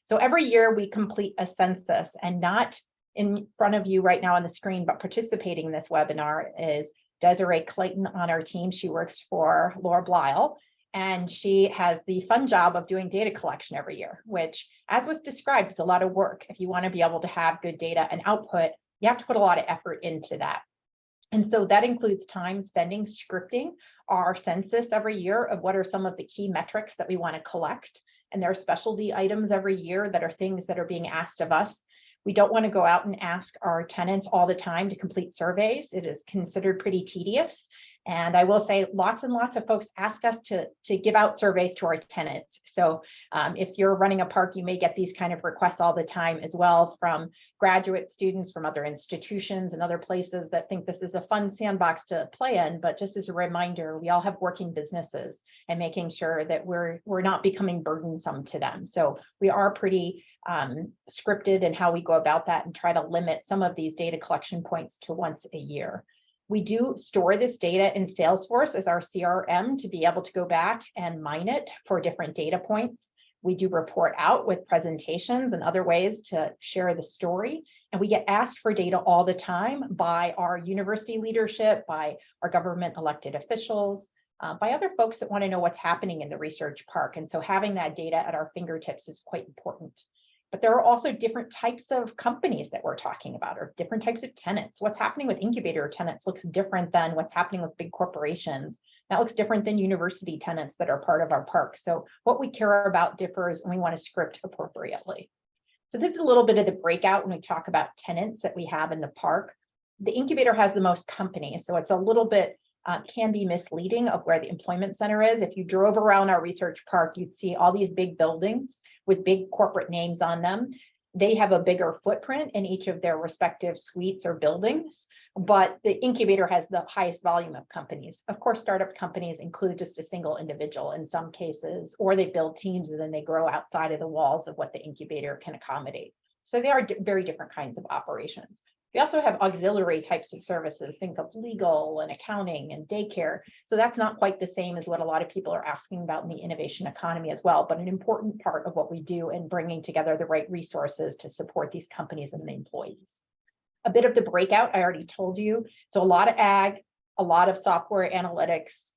So every year we complete a census, and not in front of you right now on the screen, but participating in this webinar is Desiree Clayton on our team. She works for Laura Blyle, and she has the fun job of doing data collection every year, which, as was described, is a lot of work. If you want to be able to have good data and output, you have to put a lot of effort into that. And so that includes time spending scripting our census every year of what are some of the key metrics that we want to collect. And there are specialty items every year that are things that are being asked of us. We don't want to go out and ask our tenants all the time to complete surveys. It is considered pretty tedious. And I will say lots and lots of folks ask us to give out surveys to our tenants. So if you're running a park, you may get these kind of requests all the time as well from graduate students from other institutions and other places that think this is a fun sandbox to play in. But just as a reminder, we all have working businesses, and making sure that we're not becoming burdensome to them. So we are pretty scripted in how we go about that and try to limit some of these data collection points to once a year. We do store this data in Salesforce as our CRM to be able to go back and mine it for different data points. We do report out with presentations and other ways to share the story. And we get asked for data all the time by our university leadership, by our government elected officials, by other folks that want to know what's happening in the research park. And so having that data at our fingertips is quite important. But there are also different types of companies that we're talking about, or different types of tenants. What's happening with incubator tenants looks different than what's happening with big corporations. That looks different than university tenants that are part of our park. So what we care about differs, and we want to script appropriately. So this is a little bit of the breakout when we talk about tenants that we have in the park. The incubator has the most companies, so it's a little bit can be misleading of where the employment center is. If you drove around our research park, you'd see all these big buildings with big corporate names on them. They have a bigger footprint in each of their respective suites or buildings, but the incubator has the highest volume of companies. Of course, startup companies include just a single individual in some cases, or they build teams and then they grow outside of the walls of what the incubator can accommodate. So they are very different kinds of operations. We also have auxiliary types of services, think of legal and accounting and daycare. So that's not quite the same as what a lot of people are asking about in the innovation economy as well, but an important part of what we do in bringing together the right resources to support these companies and the employees. A bit of the breakout, I already told you. So a lot of ag, a lot of software analytics,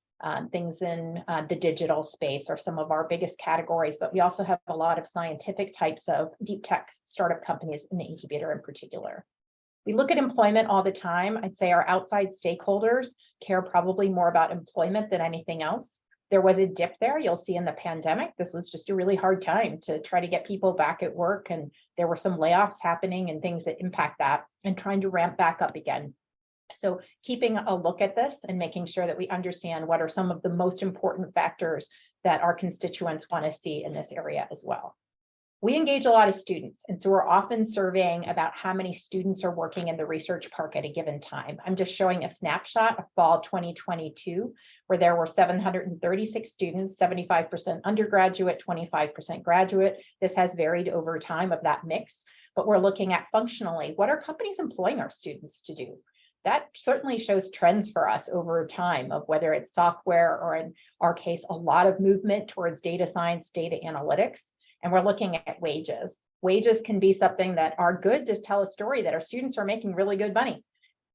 things in the digital space are some of our biggest categories, but we also have a lot of scientific types of deep tech startup companies in the incubator in particular. We look at employment all the time. I'd say our outside stakeholders care probably more about employment than anything else. There was a dip there, you'll see in the pandemic. This was just a really hard time to try to get people back at work, and there were some layoffs happening and things that impact that, and trying to ramp back up again. So keeping a look at this and making sure that we understand what are some of the most important factors that our constituents want to see in this area as well. We engage a lot of students, and so we're often surveying about how many students are working in the research park at a given time. I'm just showing a snapshot of fall 2022, where there were 736 students, 75% undergraduate, 25% graduate. This has varied over time of that mix, but we're looking at functionally, what are companies employing our students to do? That certainly shows trends for us over time of whether it's software or, in our case, a lot of movement towards data science, data analytics. And we're looking at wages. Wages can be something that are good to tell a story that our students are making really good money.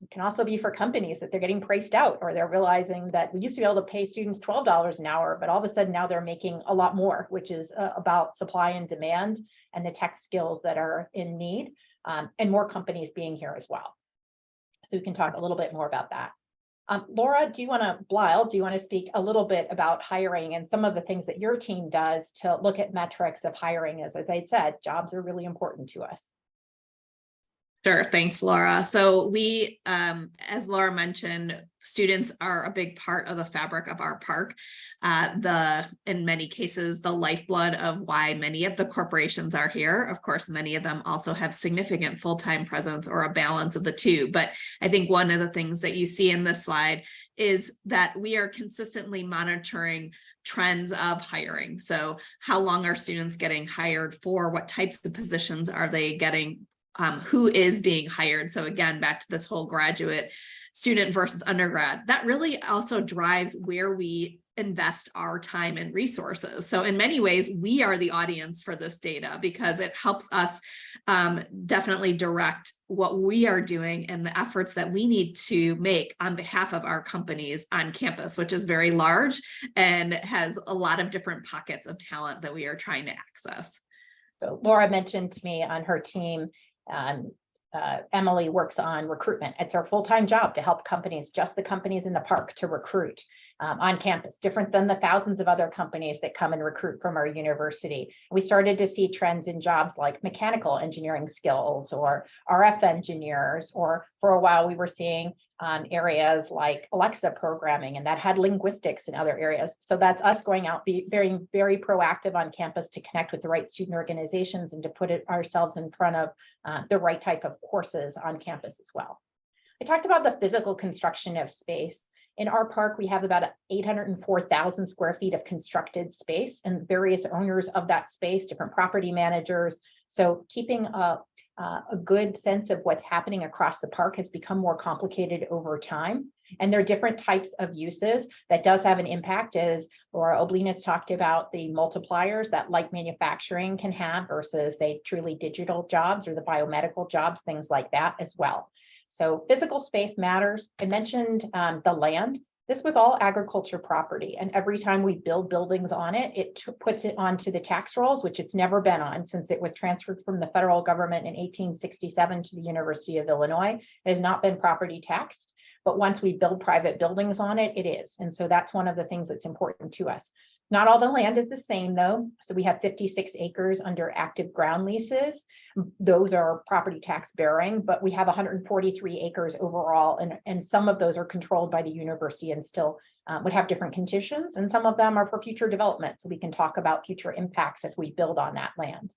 It can also be for companies that they're getting priced out, or they're realizing that we used to be able to pay students $12 an hour, but all of a sudden now they're making a lot more, which is about supply and demand and the tech skills that are in need, and more companies being here as well. So we can talk a little bit more about that. Laura, Blyle, do you want to speak a little bit about hiring and some of the things that your team does to look at metrics of hiring? As I said, jobs are really important to us. Sure. Thanks, Laura. So we, as Laura mentioned, students are a big part of the fabric of our park. In many cases, the lifeblood of why many of the corporations are here. Of course, many of them also have significant full-time presence or a balance of the two. But I think one of the things that you see in this slide is that we are consistently monitoring trends of hiring. So how long are students getting hired for? What types of positions are they getting? Who is being hired? So again, back to this whole graduate student versus undergrad, that really also drives where we invest our time and resources. So in many ways, we are the audience for this data because it helps us definitely direct what we are doing and the efforts that we need to make on behalf of our companies on campus, which is very large and has a lot of different pockets of talent that we are trying to access. So Laura mentioned to me on her team, Emily works on recruitment. It's our full-time job to help companies, just the companies in the park, to recruit on campus, different than the thousands of other companies that come and recruit from our university. We started to see trends in jobs like mechanical engineering skills or RF engineers, or for a while we were seeing areas like Alexa programming, and that had linguistics in other areas. So that's us going out, be very, very proactive on campus to connect with the right student organizations and to put ourselves in front of the right type of courses on campus as well. I talked about the physical construction of space. In our park, we have about 804,000 square feet of constructed space, and various owners of that space, different property managers. So keeping a good sense of what's happening across the park has become more complicated over time. And there are different types of uses that does have an impact, as Laura Oblinas talked about, the multipliers that light manufacturing can have versus, say, truly digital jobs or the biomedical jobs, things like that as well. So physical space matters. I mentioned the land. This was all agriculture property, and every time we build buildings on it, it puts it onto the tax rolls, which it's never been on since it was transferred from the federal government in 1867 to the University of Illinois. It has not been property taxed, but once we build private buildings on it, it is. And so that's one of the things that's important to us. Not all the land is the same though. So we have 56 acres under active ground leases. Those are property tax bearing, but we have 143 acres overall. And some of those are controlled by the university and still would have different conditions. And some of them are for future development. So we can talk about future impacts if we build on that land.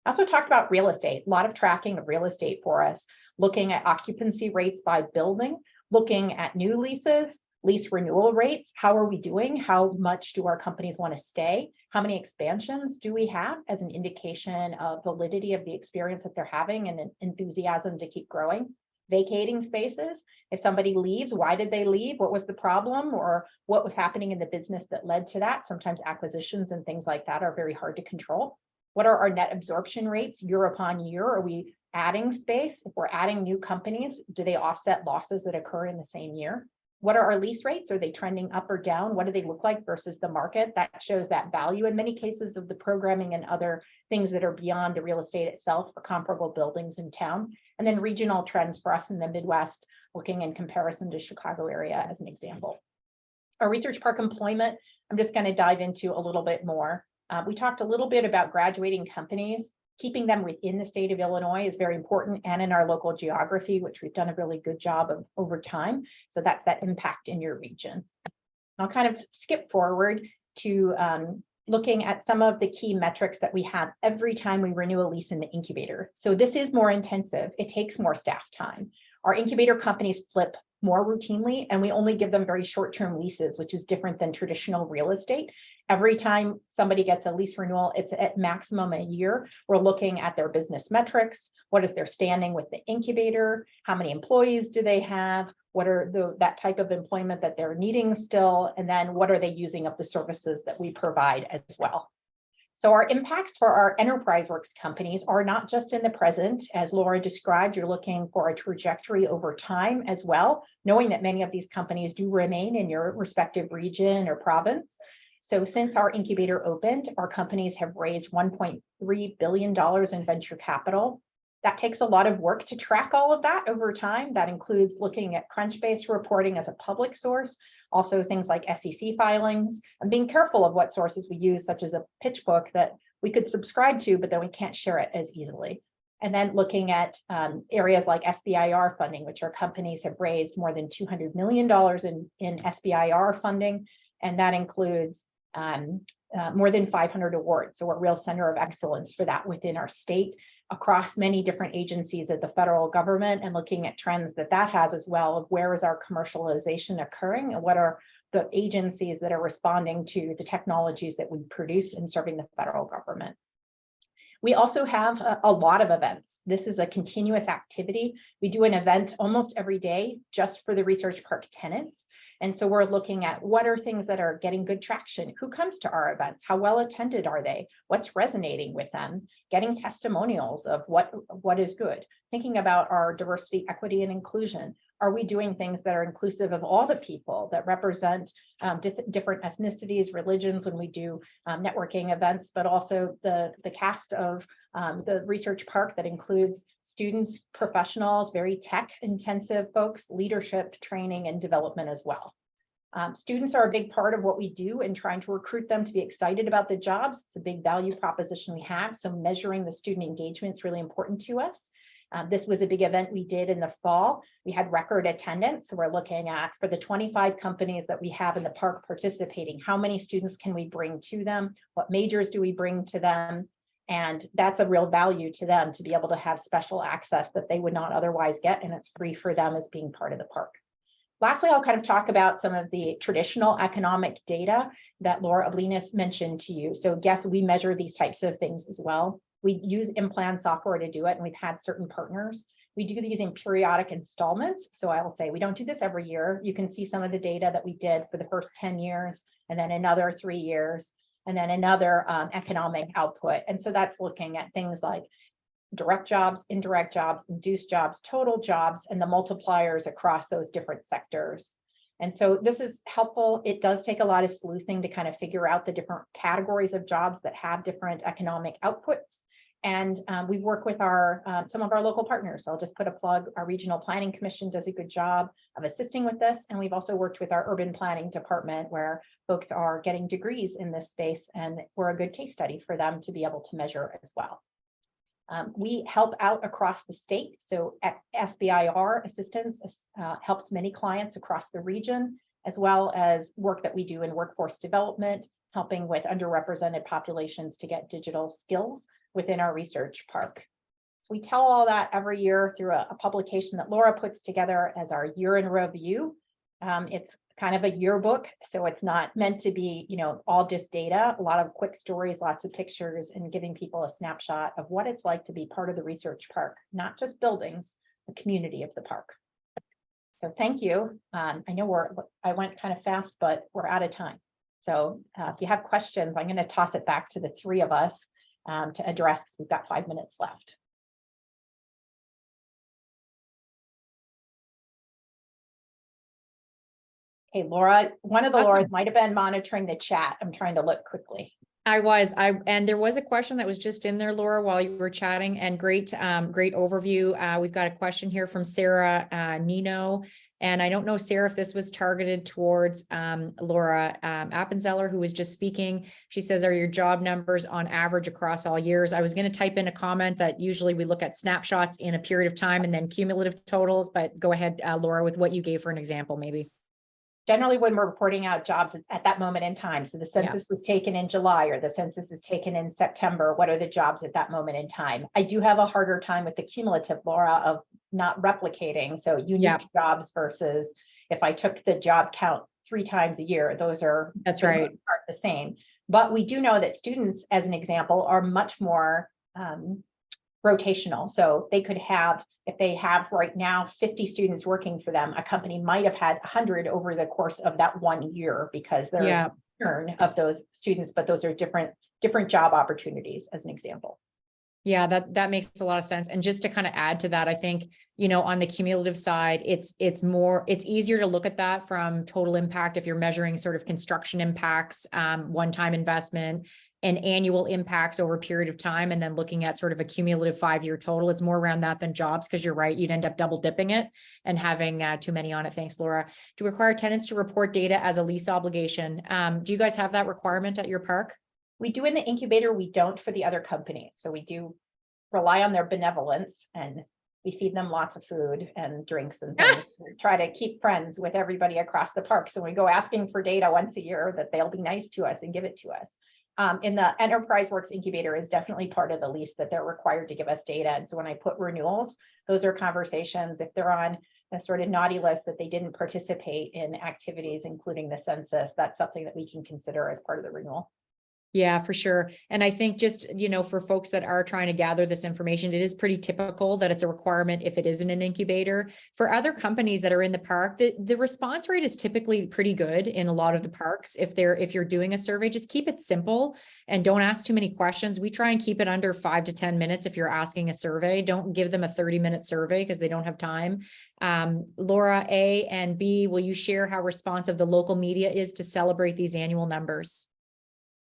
I also talked about real estate, a lot of tracking of real estate for us, looking at occupancy rates by building, looking at new leases, lease renewal rates. How are we doing? How much do our companies want to stay? How many expansions do we have as an indication of validity of the experience that they're having and an enthusiasm to keep growing? Vacating spaces. If somebody leaves, why did they leave? What was the problem, or what was happening in the business that led to that? Sometimes acquisitions and things like that are very hard to control. What are our net absorption rates year upon year? Are we adding space? If we're adding new companies, do they offset losses that occur in the same year? What are our lease rates? Are they trending up or down? What do they look like versus the market? That shows that value in many cases of the programming and other things that are beyond the real estate itself for comparable buildings in town. And then regional trends for us in the Midwest, looking in comparison to Chicago area as an example. Our research park employment, I'm just going to dive into a little bit more. We talked a little bit about graduating companies. Keeping them within the state of Illinois is very important, and in our local geography, which we've done a really good job of over time. So that's that impact in your region. I'll kind of skip forward to looking at some of the key metrics that we have every time we renew a lease in the incubator. So this is more intensive. It takes more staff time. Our incubator companies flip more routinely, and we only give them very short-term leases, which is different than traditional real estate. Every time somebody gets a lease renewal, it's at maximum a year. We're looking at their business metrics. What is their standing with the incubator? How many employees do they have? What are that type of employment that they're needing still? And then what are they using of the services that we provide as well? So our impacts for our enterprise works companies are not just in the present. As Laura described, you're looking for a trajectory over time as well, knowing that many of these companies do remain in your respective region or province. So since our incubator opened, our companies have raised $1.3 billion in venture capital. That takes a lot of work to track all of that over time. That includes looking at Crunchbase reporting as a public source, also things like SEC filings, and being careful of what sources we use, such as a pitch book that we could subscribe to, but then we can't share it as easily. And then looking at areas like SBIR funding, which our companies have raised more than $200 million in SBIR funding, and that includes more than 500 awards. So we're a real center of excellence for that within our state, across many different agencies of the federal government, and looking at trends that has as well, of where is our commercialization occurring and what are the agencies that are responding to the technologies that we produce in serving the federal government. We also have a lot of events. This is a continuous activity. We do an event almost every day just for the research park tenants. And so we're looking at what are things that are getting good traction. Who comes to our events? How well attended are they? What's resonating with them? Getting testimonials of what is good. Thinking about our diversity, equity, and inclusion. Are we doing things that are inclusive of all the people that represent different ethnicities, religions when we do networking events, but also the cast of the research park that includes students, professionals, very tech intensive folks, leadership, training, and development as well. Students are a big part of what we do in trying to recruit them to be excited about the jobs. It's a big value proposition we have. So measuring the student engagement is really important to us. This was a big event we did in the fall. We had record attendance. So we're looking at, for the 25 companies that we have in the park participating, how many students can we bring to them? What majors do we bring to them? And that's a real value to them to be able to have special access that they would not otherwise get. And it's free for them as being part of the park. Lastly, I'll kind of talk about some of the traditional economic data that Laura Oblinas mentioned to you. So yes, we measure these types of things as well. We use in-plan software to do it, and we've had certain partners. We do these in periodic installments. So I will say we don't do this every year. You can see some of the data that we did for the first 10 years, and then another 3 years, and then another economic output. And so that's looking at things like direct jobs, indirect jobs, induced jobs, total jobs, and the multipliers across those different sectors. And so this is helpful. It does take a lot of sleuthing to kind of figure out the different categories of jobs that have different economic outputs. And we work with some of our local partners. So I'll just put a plug. Our Regional Planning Commission does a good job of assisting with this. And we've also worked with our Urban Planning Department, where folks are getting degrees in this space, and we're a good case study for them to be able to measure as well. We help out across the state. So SBIR assistance helps many clients across the region, as well as work that we do in workforce development, helping with underrepresented populations to get digital skills within our research park. So we tell all that every year through a publication that Laura puts together as our year in review. It's kind of a yearbook, so it's not meant to be, all just data. A lot of quick stories, lots of pictures, and giving people a snapshot of what it's like to be part of the research park, not just buildings, the community of the park. So thank you. I know I went kind of fast, but we're out of time. So if you have questions, I'm going to toss it back to the three of us to address, because we've got 5 minutes left. Hey, Laura, one of the Awesome. Lauras might have been monitoring the chat. I'm trying to look quickly. And there was a question that was just in there, Laura, while you were chatting, and great overview. We've got a question here from Sarah Nino. And I don't know, Sarah, if this was targeted towards Laura Appenzeller, who was just speaking. She says, are your job numbers on average across all years? I was going to type in a comment that usually we look at snapshots in a period of time and then cumulative totals, but go ahead, Laura, with what you gave for an example, maybe. Generally, when we're reporting out jobs, it's at that moment in time. So the census was taken in July or the census is taken in September. What are the jobs at that moment in time? I do have a harder time with the cumulative, Laura, of not replicating. So unique jobs versus if I took the job count 3 times a year, those are the same. But we do know that students, as an example, are much more rotational. So they could have, if they have right now 50 students working for them, a company might have had 100 over the course of that 1 year because there's a return of those students, but those are different job opportunities, as an example. Yeah, that makes a lot of sense. And just to kind of add to that, I think, you know, on the cumulative side, it's easier to look at that from total impact if you're measuring sort of construction impacts, one-time investment, and annual impacts over a period of time, and then looking at sort of a cumulative 5-year total. It's more around that than jobs, because you're right, you'd end up double dipping it and having too many on it. Thanks, Laura. To require tenants to report data as a lease obligation. Do you guys have that requirement at your park? We do in the incubator, we don't for the other companies. So we do rely on their benevolence, and we feed them lots of food and drinks and things. We try to keep friends with everybody across the park. So when we go asking for data once a year, that they'll be nice to us and give it to us. In the Enterprise Works incubator is definitely part of the lease that they're required to give us data. And so when I put renewals, those are conversations. If they're on a sort of naughty list that they didn't participate in activities, including the census, that's something that we can consider as part of the renewal. Yeah, for sure. And I think just, you know, for folks that are trying to gather this information, it is pretty typical that it's a requirement if it isn't an incubator. For other companies that are in the park, the response rate is typically pretty good in a lot of the parks. If you're doing a survey, just keep it simple and don't ask too many questions. We try and keep it under 5 to 10 minutes if you're asking a survey. Don't give them a 30-minute survey because they don't have time. Laura, A and B, will you share how responsive the local media is to celebrate these annual numbers?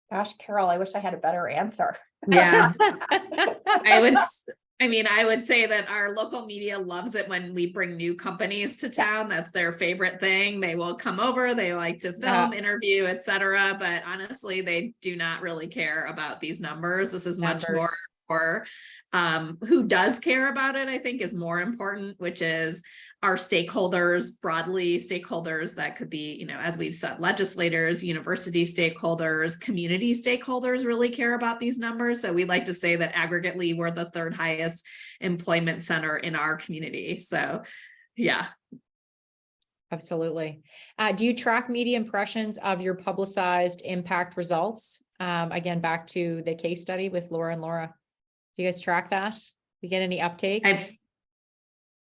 Gosh, Carol, I wish I had a better answer. Yeah. I would say that our local media loves it when we bring new companies to town. That's their favorite thing. They will come over, they like to film, interview, etc. But honestly, they do not really care about these numbers. This is much more for who does care about it, I think, is more important, which is our stakeholders, broadly stakeholders that could be, you know, as we've said, legislators, university stakeholders, community stakeholders really care about these numbers. So we like to say that aggregately, we're the 3rd highest employment center in our community. So yeah. Absolutely. Do you track media impressions of your publicized impact results? Again, back to the case study with Laura and Laura. Do you guys track that? Do you get any uptake?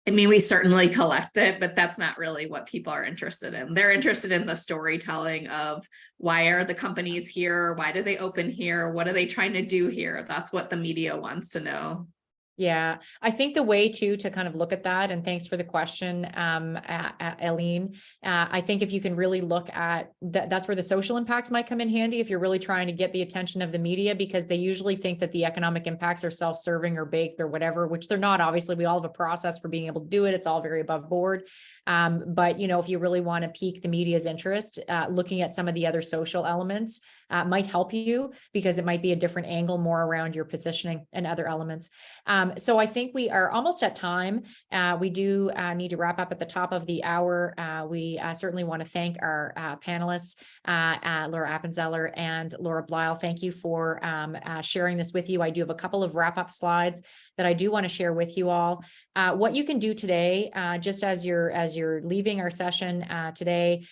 I mean, we certainly collect it, but that's not really what people are interested in. They're interested in the storytelling of why are the companies here? Why did they open here? What are they trying to do here? That's what the media wants to know. Yeah, I think the way to kind of look at that, and thanks for the question, Eileen. I think if you can really look at that, that's where the social impacts might come in handy if you're really trying to get the attention of the media, because they usually think that the economic impacts are self-serving or baked or whatever, which they're not. Obviously, we all have a process for being able to do it. It's all very above board. But, you know, if you really want to pique the media's interest, looking at some of the other social elements might help you, because it might be a different angle more around your positioning and other elements. So I think we are almost at time. We do need to wrap up at the top of the hour. We certainly want to thank our panelists, Laura Appenzeller and Laura Blyle. Thank you for sharing this with you. I do have a couple of wrap-up slides that I do want to share with you all. What you can do today, just as you're leaving our session today,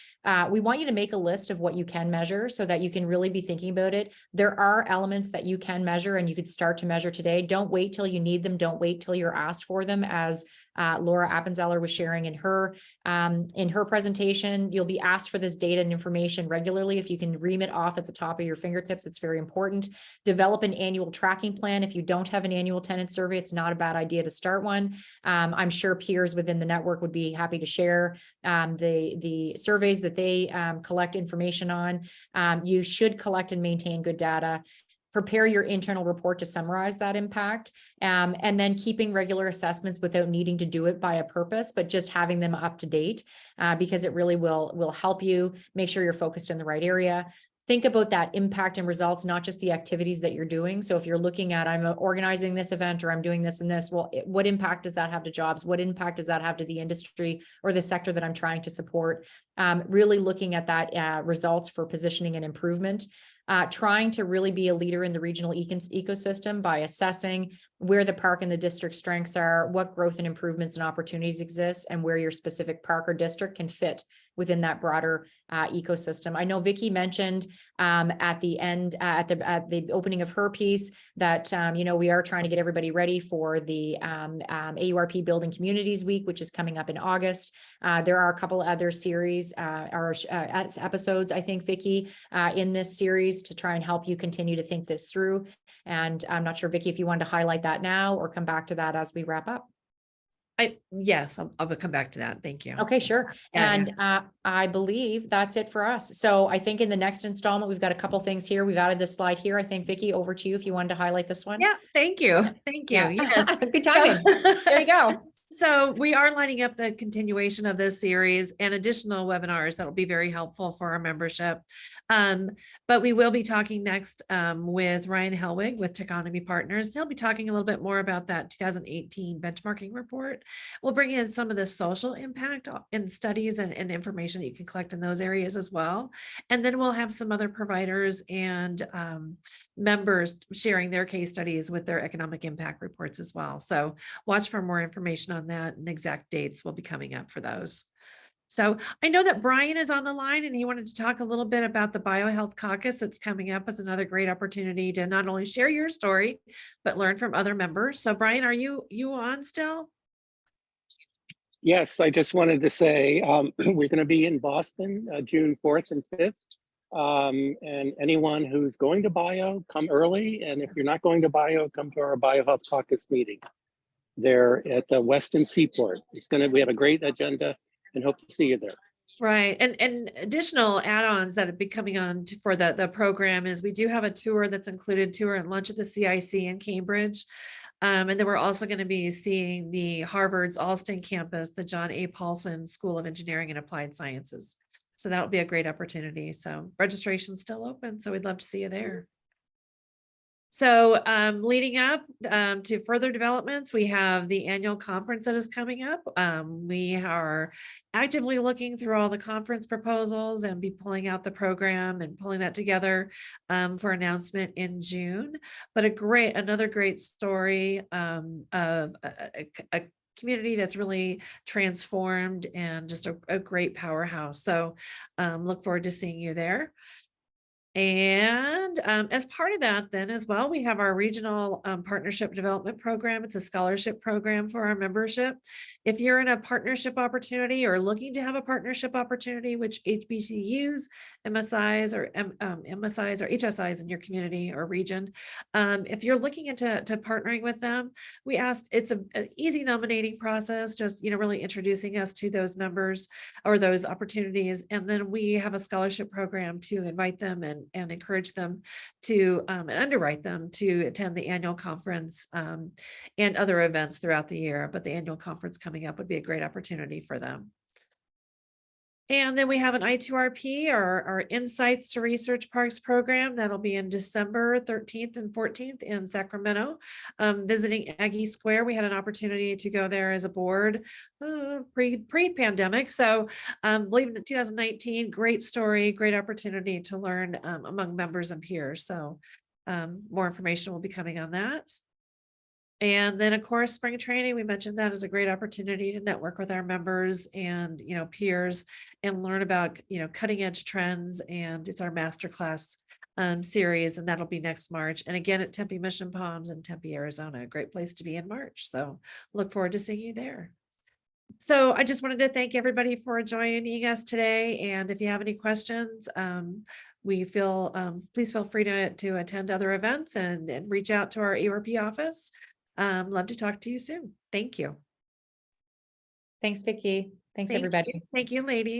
we want you to make a list of what you can measure so that you can really be thinking about it. There are elements that you can measure and you could start to measure today. Don't wait till you need them. Don't wait till you're asked for them as Laura Appenzeller was sharing in her presentation. You'll be asked for this data and information regularly. If you can ream it off at the top of your fingertips, it's very important. Develop an annual tracking plan. If you don't have an annual tenant survey, it's not a bad idea to start one. I'm sure peers within the network would be happy to share the surveys that they collect information on. You should collect and maintain good data. Prepare your internal report to summarize that impact, and then keeping regular assessments without needing to do it by a purpose, but just having them up to date, because it really will help you make sure you're focused in the right area. Think about that impact and results, not just the activities that you're doing. So if you're looking at, I'm organizing this event or I'm doing this and this, well, what impact does that have to jobs? What impact does that have to the industry or the sector that I'm trying to support? Really looking at that results for positioning and improvement. Trying to really be a leader in the regional ecosystem by assessing where the park and the district strengths are, what growth and improvements and opportunities exist, and where your specific park or district can fit within that broader ecosystem. I know Vicki mentioned at the end, at the opening of her piece that, we are trying to get everybody ready for the AURP Building Communities Week, which is coming up in August. There are a couple other series or episodes, I think, Vicki, in this series to try and help you continue to think this through. And I'm not sure, Vicki, if you wanted to highlight that now or come back to that as we wrap up. Yes, I'll come back to that. Thank you. Okay, sure. Yeah, And I believe that's it for us. So I think in the next installment, we've got a couple things here. We've added this slide here. I think, Vicki, over to you if you wanted to highlight this one. Yeah, thank you. Thank you. Yeah. Yes. Good timing. There you go. So we are lining up the continuation of this series and additional webinars that will be very helpful for our membership. But we will be talking next with Ryan Helwig with Techonomy Partners. He'll be talking a little bit more about that 2018 benchmarking report. We'll bring in some of the social impact in studies and information that you can collect in those areas as well. And then we'll have some other providers and members sharing their case studies with their economic impact reports as well. So watch for more information on that, and exact dates will be coming up for those. So I know that Brian is on the line and he wanted to talk a little bit about the BioHealth Caucus that's coming up. It's another great opportunity to not only share your story, but learn from other members. So Brian, are you on still? Yes, I just wanted to say we're going to be in Boston June 4th and 5th. And anyone who's going to bio, come early. And if you're not going to bio, come to our BioHealth Caucus meeting. They're at the Weston Seaport. We have a great agenda and hope to see you there. Right. And additional add-ons that have been coming on for the program is we do have a tour that's included, tour and lunch at the CIC in Cambridge. And then we're also going to be seeing the Harvard's Alston campus, the John A. Paulson School of Engineering and Applied Sciences. So that'll be a great opportunity. So registration's still open. So we'd love to see you there. So leading up to further developments, we have the annual conference that is coming up. We are actively looking through all the conference proposals and be pulling out the program and pulling that together for announcement in June. But another great story of a community that's really transformed and just a great powerhouse. So look forward to seeing you there. And as part of that then as well, we have our regional partnership development program. It's a scholarship program for our membership. If you're in a partnership opportunity or looking to have a partnership opportunity, which HBCUs, MSIs or MSIs or HSIs in your community or region, if you're looking into partnering with them, we ask, it's an easy nominating process, just really introducing us to those members or those opportunities. And then we have a scholarship program to invite them and encourage them to and underwrite them to attend the annual conference and other events throughout the year. But the annual conference coming up would be a great opportunity for them. And then we have an I2RP, our Insights to Research Parks program. That'll be in December 13th and 14th in Sacramento, visiting Aggie Square. We had an opportunity to go there as a board pre-pandemic. So leaving in 2019, great story, great opportunity to learn among members and peers. So more information will be coming on that. And then of course, spring training, we mentioned that as a great opportunity to network with our members and, peers and learn about, cutting edge trends. And it's our masterclass series, and that'll be next March. And again, at Tempe Mission Palms in Tempe, Arizona, a great place to be in March. So look forward to seeing you there. So I just wanted to thank everybody for joining us today. And if you have any questions, please feel free to attend other events and reach out to our AURP office. Love to talk to you soon. Thank you. Thanks, Vicki. Thanks, everybody. Thank you, ladies.